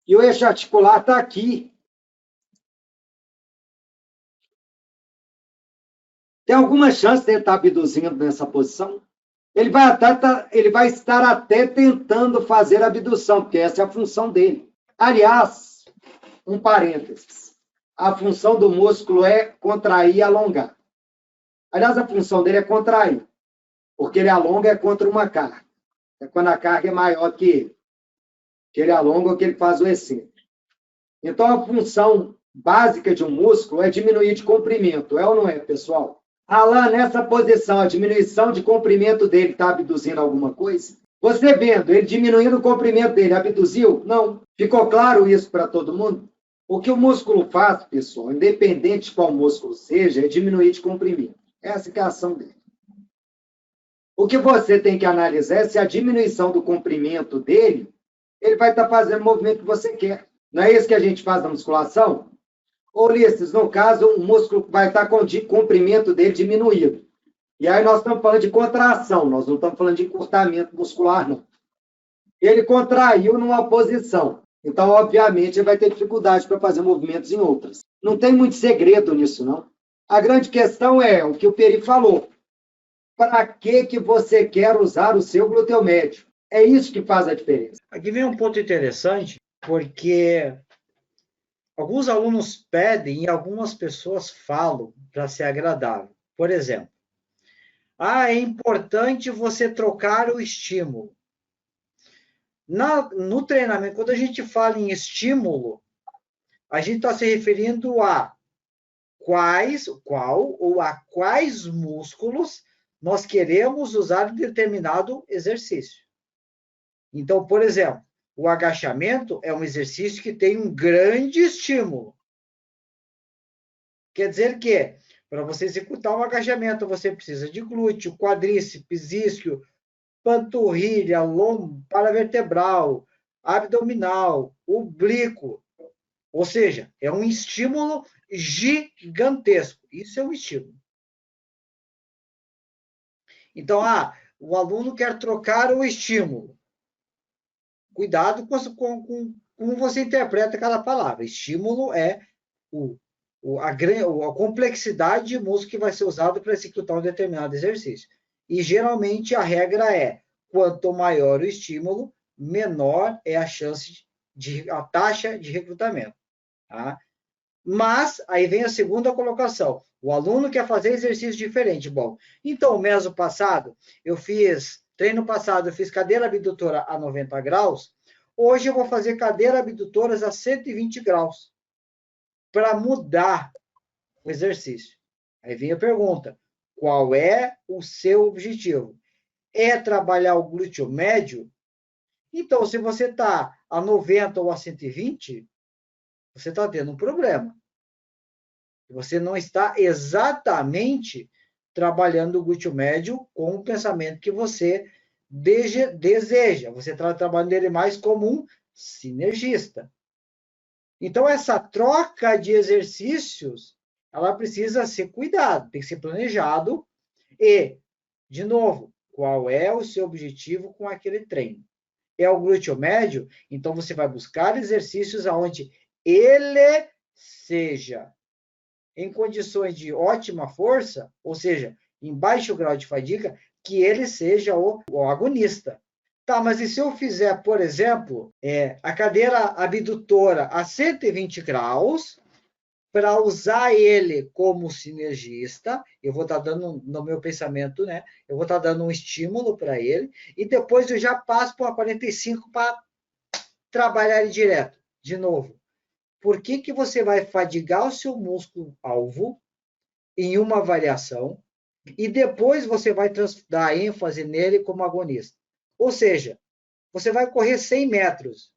E o eixo articular está aqui. Tem alguma chance de ele estar abduzindo nessa posição? Ele vai estar até tentando fazer abdução, porque essa é a função dele. Aliás, um parênteses. A função do músculo é contrair e alongar. Aliás, a função dele é contrair. porque ele alonga contra uma carga. É quando a carga é maior que ele. Que ele alonga ou que ele faz o excêntrico. Então, a função básica de um músculo é diminuir de comprimento. É ou não é, pessoal? Alan, nessa posição, a diminuição de comprimento dele está abduzindo alguma coisa? Você vendo, ele diminuindo o comprimento dele, abduziu? Não. Ficou claro isso para todo mundo? O que o músculo faz, pessoal, independente de qual músculo seja, é diminuir de comprimento. Essa é a ação dele. O que você tem que analisar é se a diminuição do comprimento dele, ele vai estar fazendo o movimento que você quer. Não é isso que a gente faz na musculação? Ulisses, no caso, o músculo vai estar com o comprimento dele diminuído. E aí nós estamos falando de contração, nós não estamos falando de encurtamento muscular, não. Ele contraiu numa posição. Então, obviamente, ele vai ter dificuldade para fazer movimentos em outras. Não tem muito segredo nisso, não. A grande questão é o que o Peri falou. Para que você quer usar o seu glúteo médio? É isso que faz a diferença. Aqui vem um ponto interessante, porque alguns alunos pedem e algumas pessoas falam para ser agradável. Por exemplo, é importante você trocar o estímulo. No treinamento, quando a gente fala em estímulo, a gente está se referindo a quais músculos nós queremos usar em determinado exercício. Então, por exemplo, o agachamento é um exercício que tem um grande estímulo. Quer dizer que, para você executar um agachamento, você precisa de glúteo, quadríceps, isquio, panturrilha, lombo, paravertebral, abdominal, oblíquo. Ou seja, é um estímulo gigantesco. Isso é um estímulo. Então, o aluno quer trocar o estímulo. Cuidado com como você interpreta cada palavra. Estímulo é a complexidade de músculo que vai ser usado para executar um determinado exercício. E, geralmente, a regra é, quanto maior o estímulo, menor é a taxa de recrutamento. Tá? Mas, aí vem a segunda colocação. O aluno quer fazer exercício diferente. Bom, então, treino passado, eu fiz cadeira abdutora a 90 graus, hoje eu vou fazer cadeira abdutoras a 120 graus, para mudar o exercício. Aí vem a pergunta, qual é o seu objetivo? É trabalhar o glúteo médio? Então, se você está a 90 ou a 120, você está tendo um problema. Você não está exatamente trabalhando o glúteo médio com o pensamento que você deseja. Você está trabalhando ele mais como um sinergista. Então, essa troca de exercícios, ela precisa ser cuidada, tem que ser planejado. E, de novo, qual é o seu objetivo com aquele treino? É o glúteo médio? Então, você vai buscar exercícios onde ele seja em condições de ótima força, ou seja, em baixo grau de fadiga, que ele seja o agonista. Tá, mas e se eu fizer, por exemplo, a cadeira abdutora a 120 graus, para usar ele como sinergista, eu vou estar dando, no meu pensamento, né? Eu vou estar dando um estímulo para ele, e depois eu já passo para 45 para trabalhar ele direto, de novo. Por que você vai fadigar o seu músculo-alvo em uma variação e depois você vai dar ênfase nele como agonista? Ou seja, você vai correr 100 metros,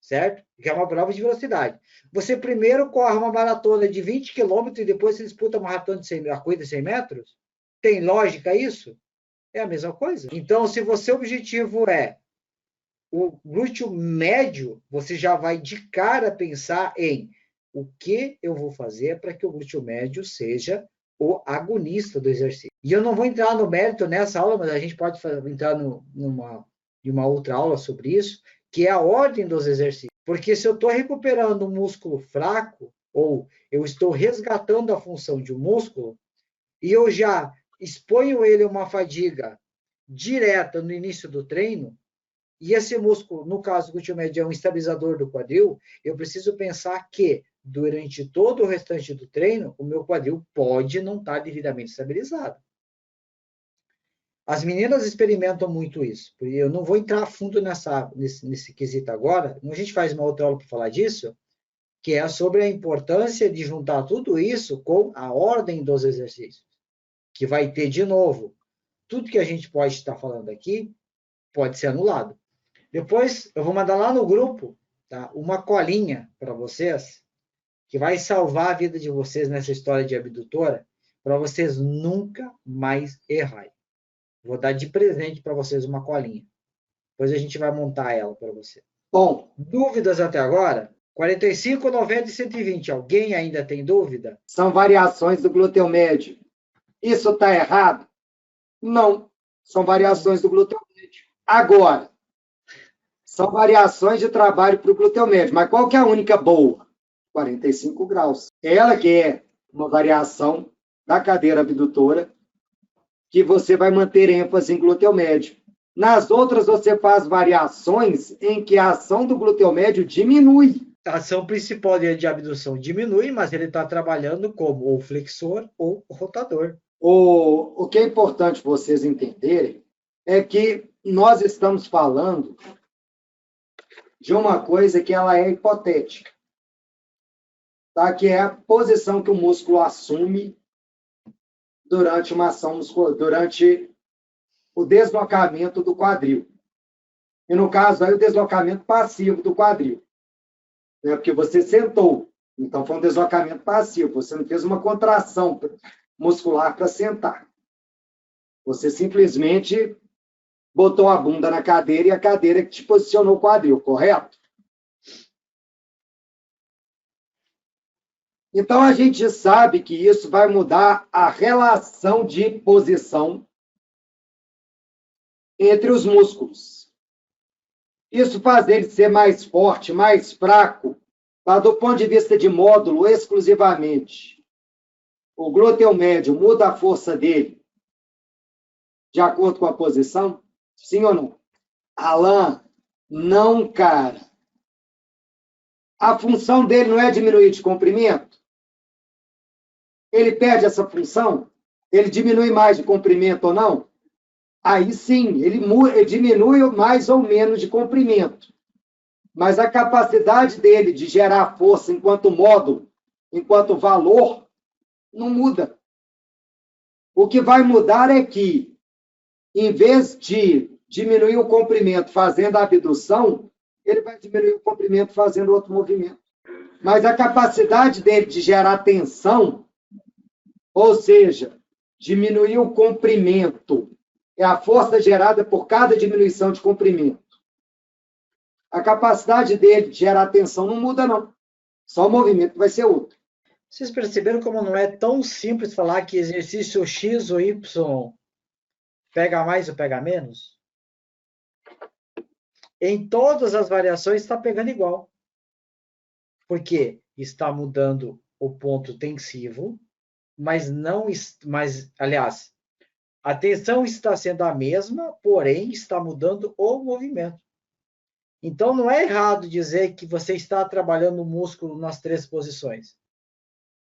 certo? Que é uma prova de velocidade. Você primeiro corre uma maratona de 20 quilômetros e depois você disputa uma maratona a corrida de 100 metros? Tem lógica isso? É a mesma coisa. Então, se o seu objetivo é o glúteo médio, você já vai de cara pensar em o que eu vou fazer para que o glúteo médio seja o agonista do exercício. E eu não vou entrar no mérito nessa aula, mas a gente pode entrar em uma outra aula sobre isso, que é a ordem dos exercícios. Porque se eu estou recuperando um músculo fraco, ou eu estou resgatando a função de um músculo, e eu já exponho ele a uma fadiga direta no início do treino, e esse músculo, no caso do glúteo médio, é um estabilizador do quadril, eu preciso pensar que, durante todo o restante do treino, o meu quadril pode não estar devidamente estabilizado. As meninas experimentam muito isso. Eu não vou entrar a fundo nesse quesito agora. A gente faz uma outra aula para falar disso, que é sobre a importância de juntar tudo isso com a ordem dos exercícios, que vai ter, de novo, tudo que a gente pode estar falando aqui pode ser anulado. Depois, eu vou mandar lá no grupo, tá, uma colinha para vocês, que vai salvar a vida de vocês nessa história de abdutora, para vocês nunca mais errarem. Vou dar de presente para vocês uma colinha. Depois a gente vai montar ela para você. Bom. Dúvidas até agora? 45, 90 e 120. Alguém ainda tem dúvida? São variações do glúteo médio. Isso está errado? Não. São variações do glúteo médio. Agora, são variações de trabalho para o glúteo médio. Mas qual que é a única boa? 45 graus. Ela que é uma variação da cadeira abdutora, que você vai manter ênfase em glúteo médio. Nas outras, você faz variações em que a ação do glúteo médio diminui. A ação principal dele de abdução diminui, mas ele está trabalhando como ou flexor ou rotador. O que é importante vocês entenderem é que nós estamos falando de uma coisa que ela é hipotética, tá? Que é a posição que o músculo assume durante uma ação muscular, durante o deslocamento do quadril. E, no caso, aí, o deslocamento passivo do quadril. Né? Porque você sentou. Então, foi um deslocamento passivo. Você não fez uma contração muscular para sentar. Você simplesmente botou a bunda na cadeira e a cadeira que te posicionou o quadril, correto? Então, a gente sabe que isso vai mudar a relação de posição entre os músculos. Isso faz ele ser mais forte, mais fraco, tá? Do ponto de vista de módulo exclusivamente. O glúteo médio muda a força dele de acordo com a posição? Sim ou não? Alan, não, cara. A função dele não é diminuir de comprimento? Ele perde essa função? Ele diminui mais de comprimento ou não? Aí sim, ele diminui mais ou menos de comprimento. Mas a capacidade dele de gerar força enquanto módulo, enquanto valor, não muda. O que vai mudar é que, em vez de diminuir o comprimento fazendo a abdução, ele vai diminuir o comprimento fazendo outro movimento. Mas a capacidade dele de gerar tensão, ou seja, diminuir o comprimento, é a força gerada por cada diminuição de comprimento. A capacidade dele de gerar tensão não muda, não. Só o movimento vai ser outro. Vocês perceberam como não é tão simples falar que exercício X ou Y pega mais ou pega menos? Em todas as variações está pegando igual. Porque está mudando o ponto tensivo, mas não, aliás, a tensão está sendo a mesma, porém está mudando o movimento. Então não é errado dizer que você está trabalhando o músculo nas 3 posições.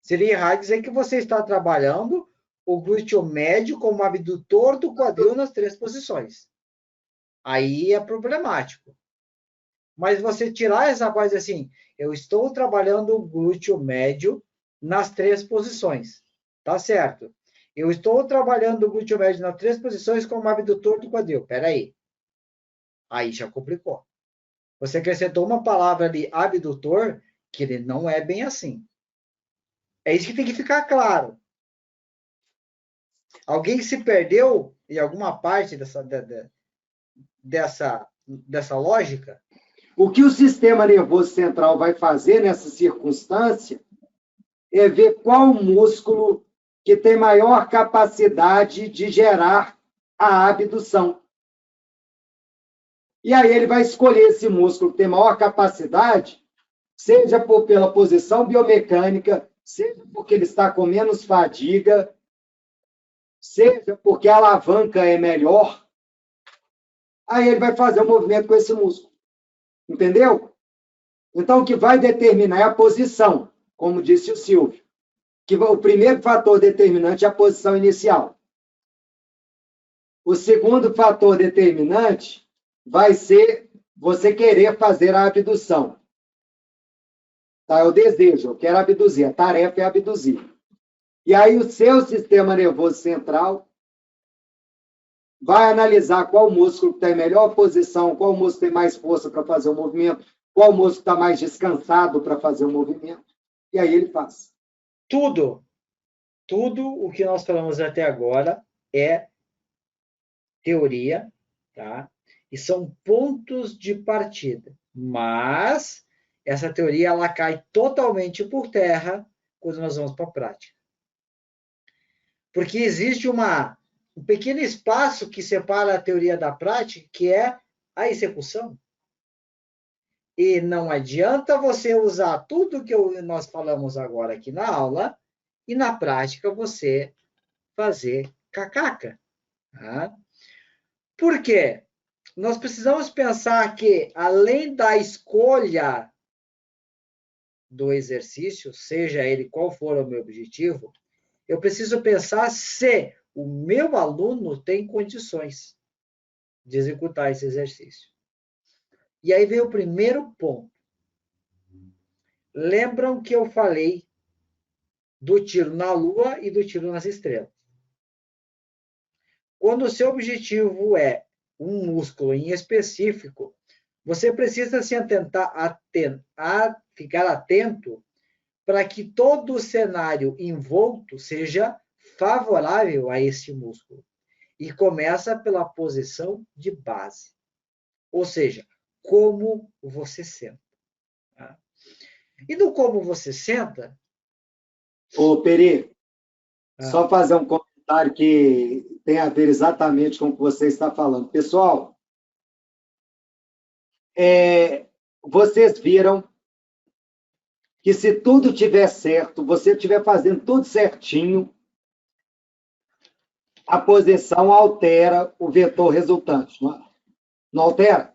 Seria errado dizer que você está trabalhando o glúteo médio como abdutor do quadril nas 3 posições. Aí é problemático. Mas você tirar essa coisa assim, eu estou trabalhando o glúteo médio nas 3 posições. Tá certo. Eu estou trabalhando o glúteo médio nas 3 posições como abdutor do quadril. Espera aí. Aí já complicou. Você acrescentou uma palavra ali, abdutor, que ele não é bem assim. É isso que tem que ficar claro. Alguém se perdeu em alguma parte dessa lógica? O que o sistema nervoso central vai fazer nessa circunstância é ver qual músculo que tem maior capacidade de gerar a abdução. E aí ele vai escolher esse músculo que tem maior capacidade, seja pela posição biomecânica, seja porque ele está com menos fadiga, seja porque a alavanca é melhor. Aí ele vai fazer um movimento com esse músculo. Entendeu? Então, o que vai determinar é a posição, como disse o Silvio. Que o primeiro fator determinante é a posição inicial. O segundo fator determinante vai ser você querer fazer a abdução. Tá? É o desejo, eu quero abduzir, a tarefa é abduzir. E aí o seu sistema nervoso central vai analisar qual músculo tem melhor posição, qual músculo tem mais força para fazer o movimento, qual músculo está mais descansado para fazer o movimento. E aí ele faz. Tudo o que nós falamos até agora é teoria, tá? E são pontos de partida. Mas essa teoria ela cai totalmente por terra quando nós vamos para a prática. Porque existe um pequeno espaço que separa a teoria da prática, que é a execução. E não adianta você usar tudo que nós falamos agora aqui na aula e na prática você fazer cacaca. Tá? Por quê? Nós precisamos pensar que, além da escolha do exercício, seja ele qual for o meu objetivo, eu preciso pensar se o meu aluno tem condições de executar esse exercício. E aí vem o primeiro ponto. Lembram que eu falei do tiro na Lua e do tiro nas estrelas. Quando o seu objetivo é um músculo em específico, você precisa se atentar a ficar atento para que todo o cenário envolto seja favorável a esse músculo. E começa pela posição de base. Ou seja, como você senta. Tá? E no como você senta... Ô, Peri, só fazer um comentário que tem a ver exatamente com o que você está falando. Pessoal, vocês viram que se tudo tiver certo, você estiver fazendo tudo certinho, a posição altera o vetor resultante. Não altera?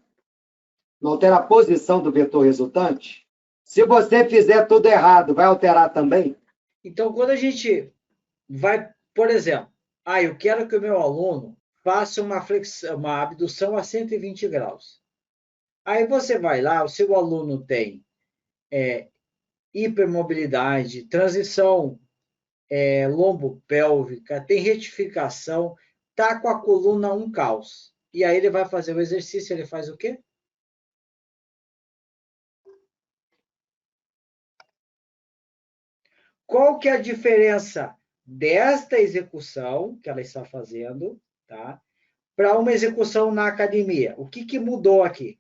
Não altera a posição do vetor resultante? Se você fizer tudo errado, vai alterar também? Então, quando a gente vai, por exemplo, eu quero que o meu aluno faça uma abdução a 120 graus. Aí você vai lá, o seu aluno tem hipermobilidade, transição lombopélvica, tem retificação, tá com a coluna um caos. E aí ele vai fazer o exercício, ele faz o quê? Qual que é a diferença desta execução que ela está fazendo, tá? Para uma execução na academia? O que mudou aqui?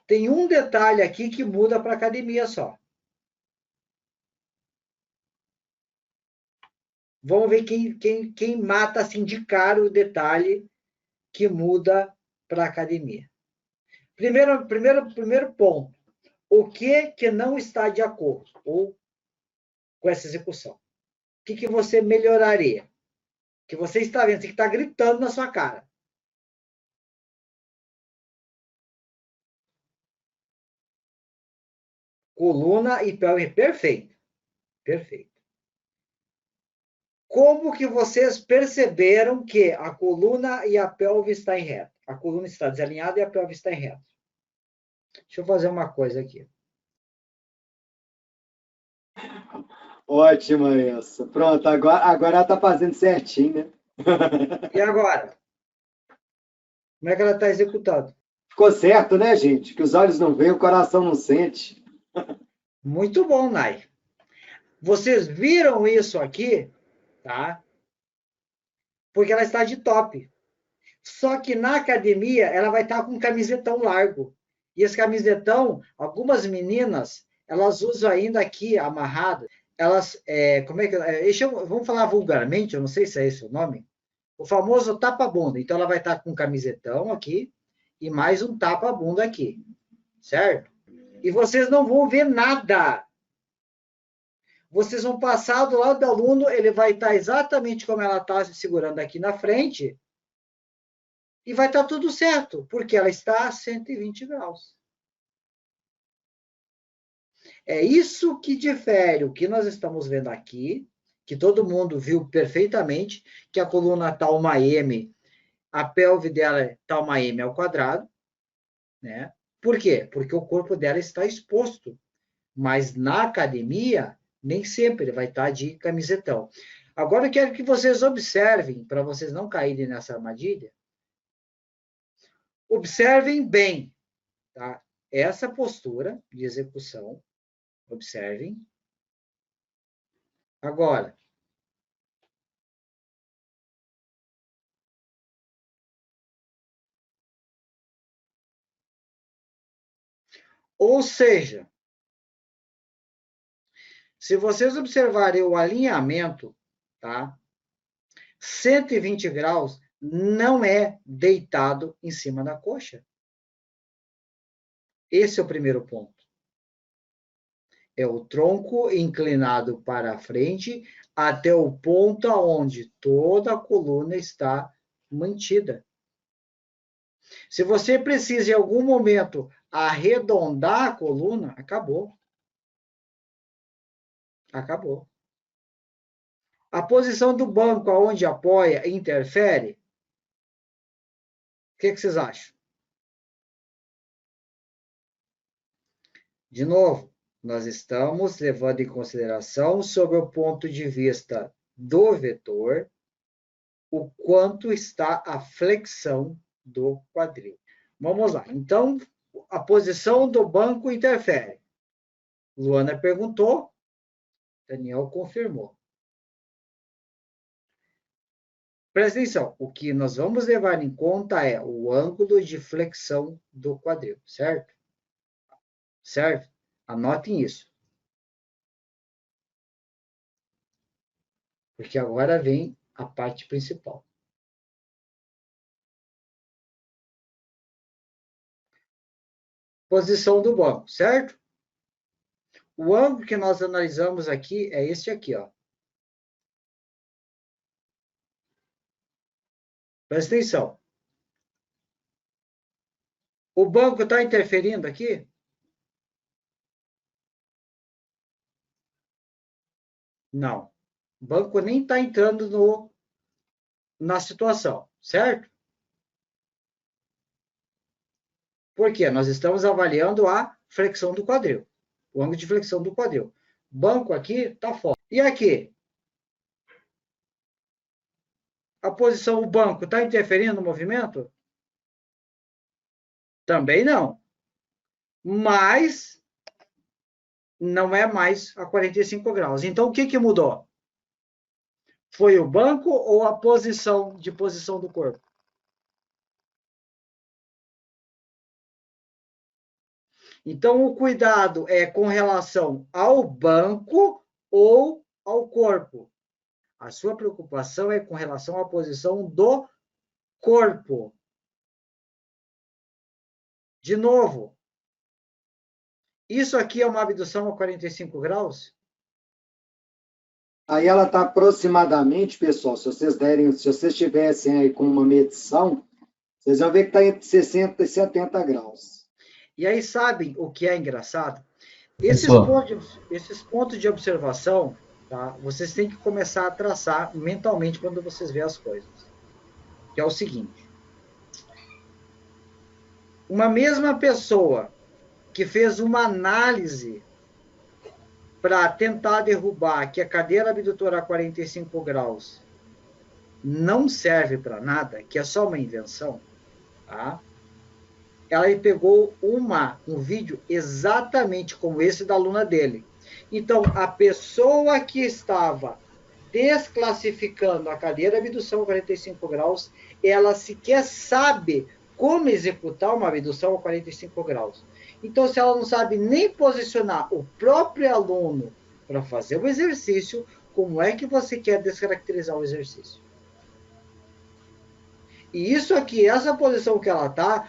Tem um detalhe aqui que muda para a academia só. Vamos ver quem mata assim de cara o detalhe que muda para a academia. Primeiro ponto. O que não está de acordo com essa execução? O que você melhoraria? Que você está vendo, que está gritando na sua cara. Coluna e pelve, perfeito. Perfeito. Como que vocês perceberam que a coluna e a pelve estão em reto? A coluna está desalinhada e a pelve está em reto. Deixa eu fazer uma coisa aqui. Ótima essa. Pronto, agora ela está fazendo certinho, né? E agora? Como é que ela está executando? Ficou certo, né, gente? Que os olhos não veem, o coração não sente. Muito bom, Nai. Vocês viram isso aqui, tá? Porque ela está de top. Só que na academia ela vai estar com um camisetão largo. E esse camisetão, algumas meninas, elas usam ainda aqui amarrado. Elas, como é que... vamos falar vulgarmente, eu não sei se é esse o nome. O famoso tapa-bunda. Então ela vai estar com um camisetão aqui e mais um tapa-bunda aqui. Certo? E vocês não vão ver nada. Vocês vão passar do lado do aluno, ele vai estar exatamente como ela está se segurando aqui na frente, e vai estar tudo certo, porque ela está a 120 graus. É isso que difere o que nós estamos vendo aqui que todo mundo viu perfeitamente, que a coluna está uma M, a pelve dela está uma M ao quadrado, né? Por quê? Porque o corpo dela está exposto. Mas na academia, nem sempre ele vai estar de camisetão. Agora eu quero que vocês observem, para vocês não caírem nessa armadilha, observem bem, tá? Essa postura de execução, observem. Agora, ou seja, se vocês observarem o alinhamento, tá? 120 graus não é deitado em cima da coxa. Esse é o primeiro ponto. É o tronco inclinado para frente até o ponto onde toda a coluna está mantida. Se você precisa, em algum momento, arredondar a coluna, acabou. Acabou. A posição do banco, aonde apoia, interfere? O que vocês acham? De novo, nós estamos levando em consideração, sob o ponto de vista do vetor, o quanto está a flexão do quadril. Vamos lá. Então, a posição do banco interfere. Luana perguntou, Daniel confirmou. Presta atenção, o que nós vamos levar em conta é o ângulo de flexão do quadril, certo? Certo? Anotem isso. Porque agora vem a parte principal. Posição do banco, certo? O ângulo que nós analisamos aqui é este aqui, ó. Presta atenção. O banco está interferindo aqui? Não. O banco nem está entrando na situação, certo? Por quê? Nós estamos avaliando a flexão do quadril, o ângulo de flexão do quadril. O banco aqui está fora. E aqui? A posição, o banco está interferindo no movimento? Também não. Mas não é mais a 45 graus. Então, o que mudou? Foi o banco ou a posição do corpo? Então, o cuidado é com relação ao banco ou ao corpo. A sua preocupação é com relação à posição do corpo. De novo, isso aqui é uma abdução a 45 graus? Aí ela está aproximadamente, pessoal, se vocês estivessem aí com uma medição, vocês vão ver que está entre 60 e 70 graus. E aí, sabem o que é engraçado? Esses pontos de observação, tá? Vocês têm que começar a traçar mentalmente quando vocês veem as coisas. Que é o seguinte. Uma mesma pessoa que fez uma análise para tentar derrubar que a cadeira abdutora a 45 graus não serve para nada, que é só uma invenção, tá? Ela pegou um vídeo exatamente como esse da aluna dele. Então, a pessoa que estava desclassificando a cadeira abdução a 45 graus, ela sequer sabe como executar uma abdução a 45 graus. Então, se ela não sabe nem posicionar o próprio aluno para fazer o exercício, como é que você quer descaracterizar o exercício? E isso aqui, essa posição que ela está,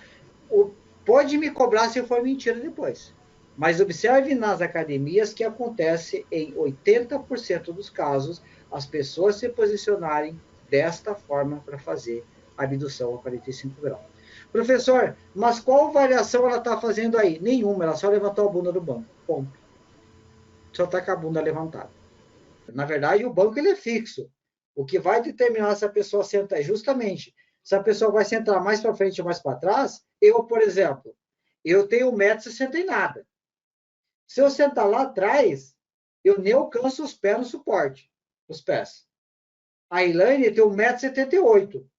pode me cobrar se for mentira depois. Mas observe nas academias que acontece em 80% dos casos, as pessoas se posicionarem desta forma para fazer a abdução a 45 graus. Professor, mas qual variação ela está fazendo aí? Nenhuma, ela só levantou a bunda do banco. Ponto. Só está com a bunda levantada. Na verdade, o banco ele é fixo. O que vai determinar se a pessoa senta é justamente se a pessoa vai sentar mais para frente ou mais para trás. Eu, por exemplo, eu tenho 1,60 m e nada. Se eu sentar lá atrás, eu nem alcanço os pés no suporte, os pés. A Elaine tem 1,78 m.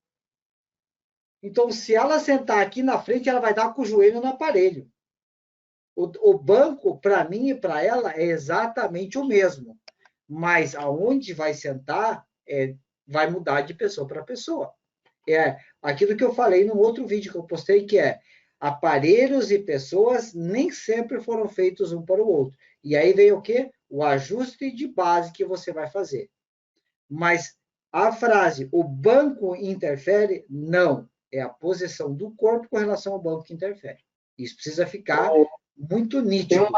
Então, se ela sentar aqui na frente, ela vai dar com o joelho no aparelho. O banco, para mim e para ela, é exatamente o mesmo. Mas aonde vai sentar, vai mudar de pessoa para pessoa. É aquilo que eu falei no outro vídeo que eu postei, que é aparelhos e pessoas nem sempre foram feitos um para o outro. E aí vem o quê? O ajuste de base que você vai fazer. Mas a frase, o banco interfere? Não. É a posição do corpo com relação ao banco que interfere. Isso precisa ficar muito nítido. Tem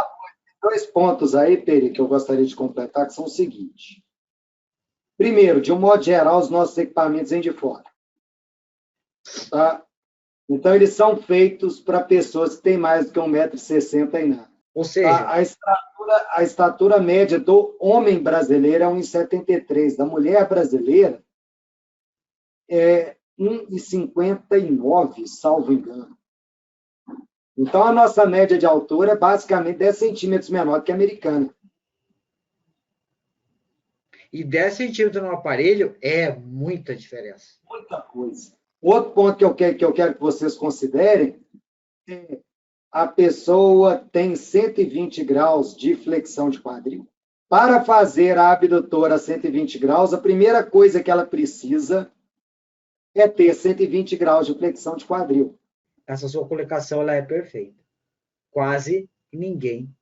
dois pontos aí, Peri, que eu gostaria de completar, que são os seguintes. Primeiro, de um modo geral, os nossos equipamentos vêm de fora. Tá? Então, eles são feitos para pessoas que têm mais do que 1,60 m e nada. Ou seja, a estatura média do homem brasileiro é 1,73 m. Da mulher brasileira é 1,59 m, salvo engano. Então, a nossa média de altura é basicamente 10 centímetros menor que a americana. E 10 centímetros no aparelho é muita diferença. Muita coisa. Outro ponto que eu quero que vocês considerem é a pessoa tem 120 graus de flexão de quadril. Para fazer a abdutora a 120 graus, a primeira coisa que ela precisa é ter 120 graus de flexão de quadril. Essa sua colocação ela é perfeita. Quase ninguém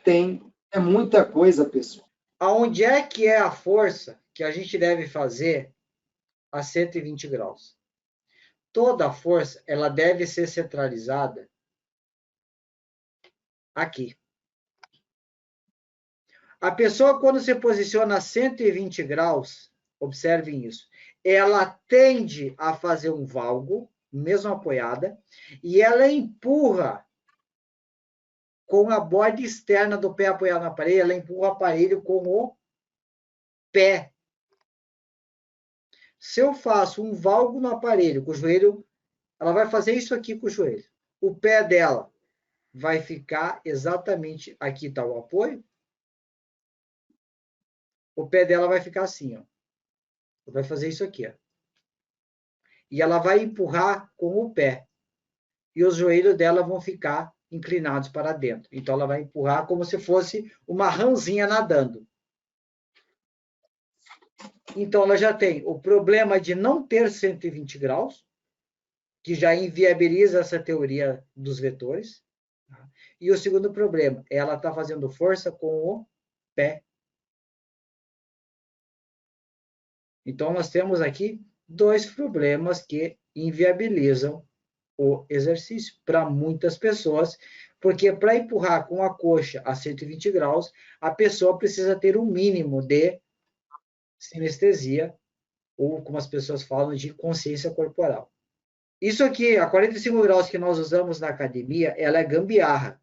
tem. É muita coisa, pessoal. Aonde é que é a força que a gente deve fazer a 120 graus? Toda a força ela deve ser centralizada aqui. A pessoa, quando se posiciona a 120 graus, observem isso, ela tende a fazer um valgo, mesmo apoiada, e ela empurra com a borda externa do pé apoiado na parede, ela empurra o aparelho com o pé. Se eu faço um valgo no aparelho com o joelho, ela vai fazer isso aqui com o joelho. O pé dela vai ficar exatamente aqui, está o apoio. O pé dela vai ficar assim, ó. Vai fazer isso aqui, ó. E ela vai empurrar com o pé. E os joelhos dela vão ficar inclinados para dentro. Então, ela vai empurrar como se fosse uma rãzinha nadando. Então, ela já tem o problema de não ter 120 graus, que já inviabiliza essa teoria dos vetores. E o segundo problema, ela está fazendo força com o pé. Então, nós temos aqui dois problemas que inviabilizam o exercício para muitas pessoas, porque para empurrar com a coxa a 120 graus, a pessoa precisa ter um mínimo de sinestesia, ou como as pessoas falam, de consciência corporal. Isso aqui, a 45 graus que nós usamos na academia, ela é gambiarra,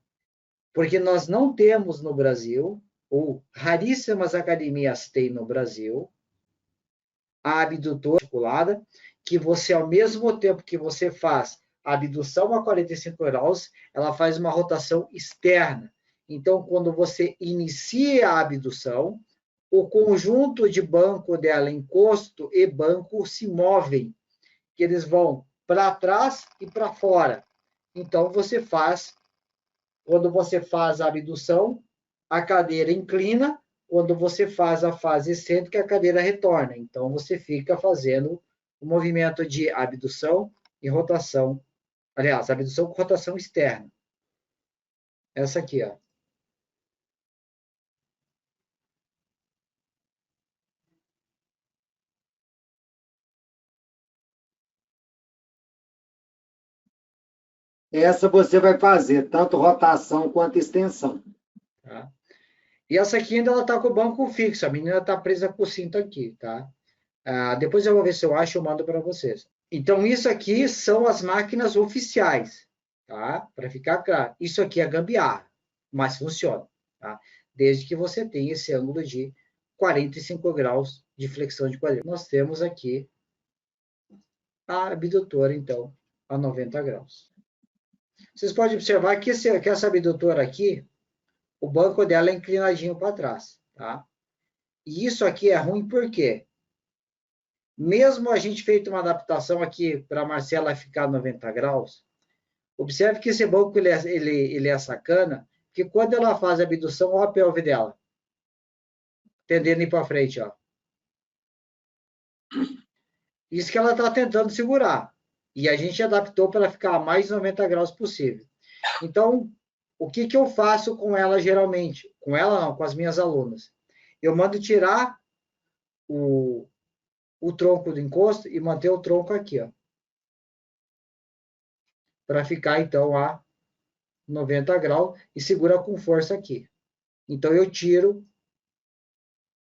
porque nós não temos no Brasil, ou raríssimas academias têm no Brasil, a abdutora articulada, que você, ao mesmo tempo que você faz a abdução a 45 graus, ela faz uma rotação externa. Então, quando você inicia a abdução, o conjunto de banco dela, encosto e banco, se movem, que eles vão para trás e para fora. Então, quando você faz a abdução, a cadeira inclina, quando você faz a fase excêntrica, a cadeira retorna. Então, você fica fazendo o movimento de abdução e rotação. Aliás, abdução com rotação externa. Essa aqui, ó. Essa você vai fazer tanto rotação quanto extensão. Tá? E essa aqui ainda ela está com o banco fixo. A menina está presa com o cinto aqui, tá? Depois eu vou ver se eu acho e eu mando para vocês. Então, isso aqui são as máquinas oficiais, tá? Para ficar claro. Isso aqui é gambiarra, mas funciona, tá? Desde que você tenha esse ângulo de 45 graus de flexão de quadril. Nós temos aqui a abdutora, então, a 90 graus. Vocês podem observar que essa abdutora aqui, o banco dela é inclinadinho para trás, tá? E isso aqui é ruim por quê? Mesmo a gente feito uma adaptação aqui para a Marcela ficar 90 graus, observe que esse banco ele é sacana, porque quando ela faz a abdução, olha a pelve dela, tendendo a ir para frente, ó. Isso que ela está tentando segurar. E a gente adaptou para ela ficar a mais 90 graus possível. Então, o que eu faço com ela geralmente? Com ela não, com as minhas alunas. Eu mando tirar o tronco do encosto e manter o tronco aqui, ó. Para ficar, então, a 90 graus e segura com força aqui. Então, eu tiro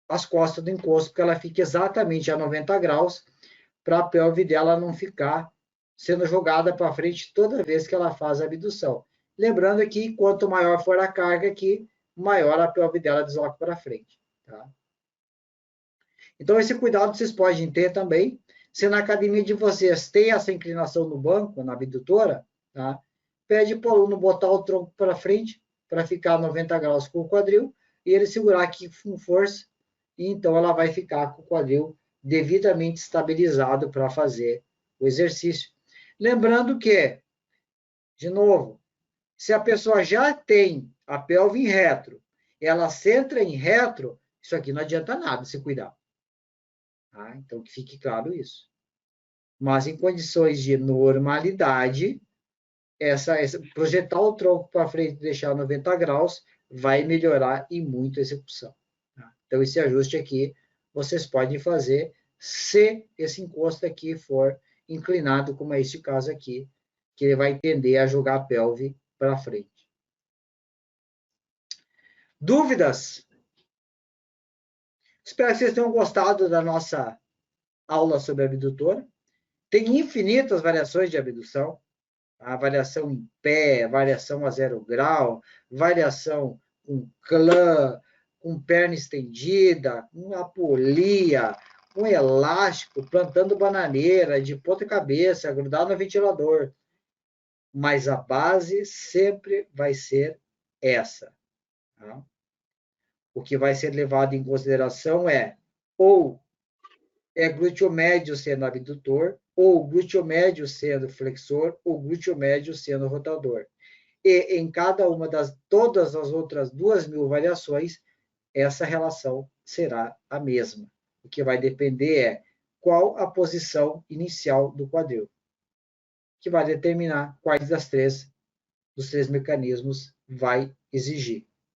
as costas do encosto, porque ela fica exatamente a 90 graus, para a pelve dela não ficar sendo jogada para frente toda vez que ela faz a abdução. Lembrando que quanto maior for a carga aqui, maior a pelve dela desloca para frente. Tá? Então, esse cuidado vocês podem ter também. Se na academia de vocês tem essa inclinação no banco, na abdutora, tá? Pede para o aluno botar o tronco para frente, para ficar 90 graus com o quadril, e ele segurar aqui com força, e então ela vai ficar com o quadril devidamente estabilizado para fazer o exercício. Lembrando que, de novo, se a pessoa já tem a pelve em retro, ela centra em retro, isso aqui não adianta nada se cuidar. Tá? Então, que fique claro isso. Mas em condições de normalidade, projetar o tronco para frente e deixar 90 graus vai melhorar e muito a execução. Tá? Então, esse ajuste aqui vocês podem fazer se esse encosto aqui for inclinado, como é este caso aqui, que ele vai tender a jogar a pelve para frente. Dúvidas? Espero que vocês tenham gostado da nossa aula sobre a abdutora. Tem infinitas variações de abdução. A variação em pé, variação a 0 grau, variação com clã, com perna estendida, com apolia, com elástico, plantando bananeira, de ponta cabeça, grudado no ventilador. Mas a base sempre vai ser essa. Tá? O que vai ser levado em consideração ou é glúteo médio sendo abdutor, ou glúteo médio sendo flexor, ou glúteo médio sendo rotador. E em cada uma todas as outras 2.000 variações, essa relação será a mesma. O que vai depender é qual a posição inicial do quadril, que vai determinar quais dos três mecanismos vai exigir.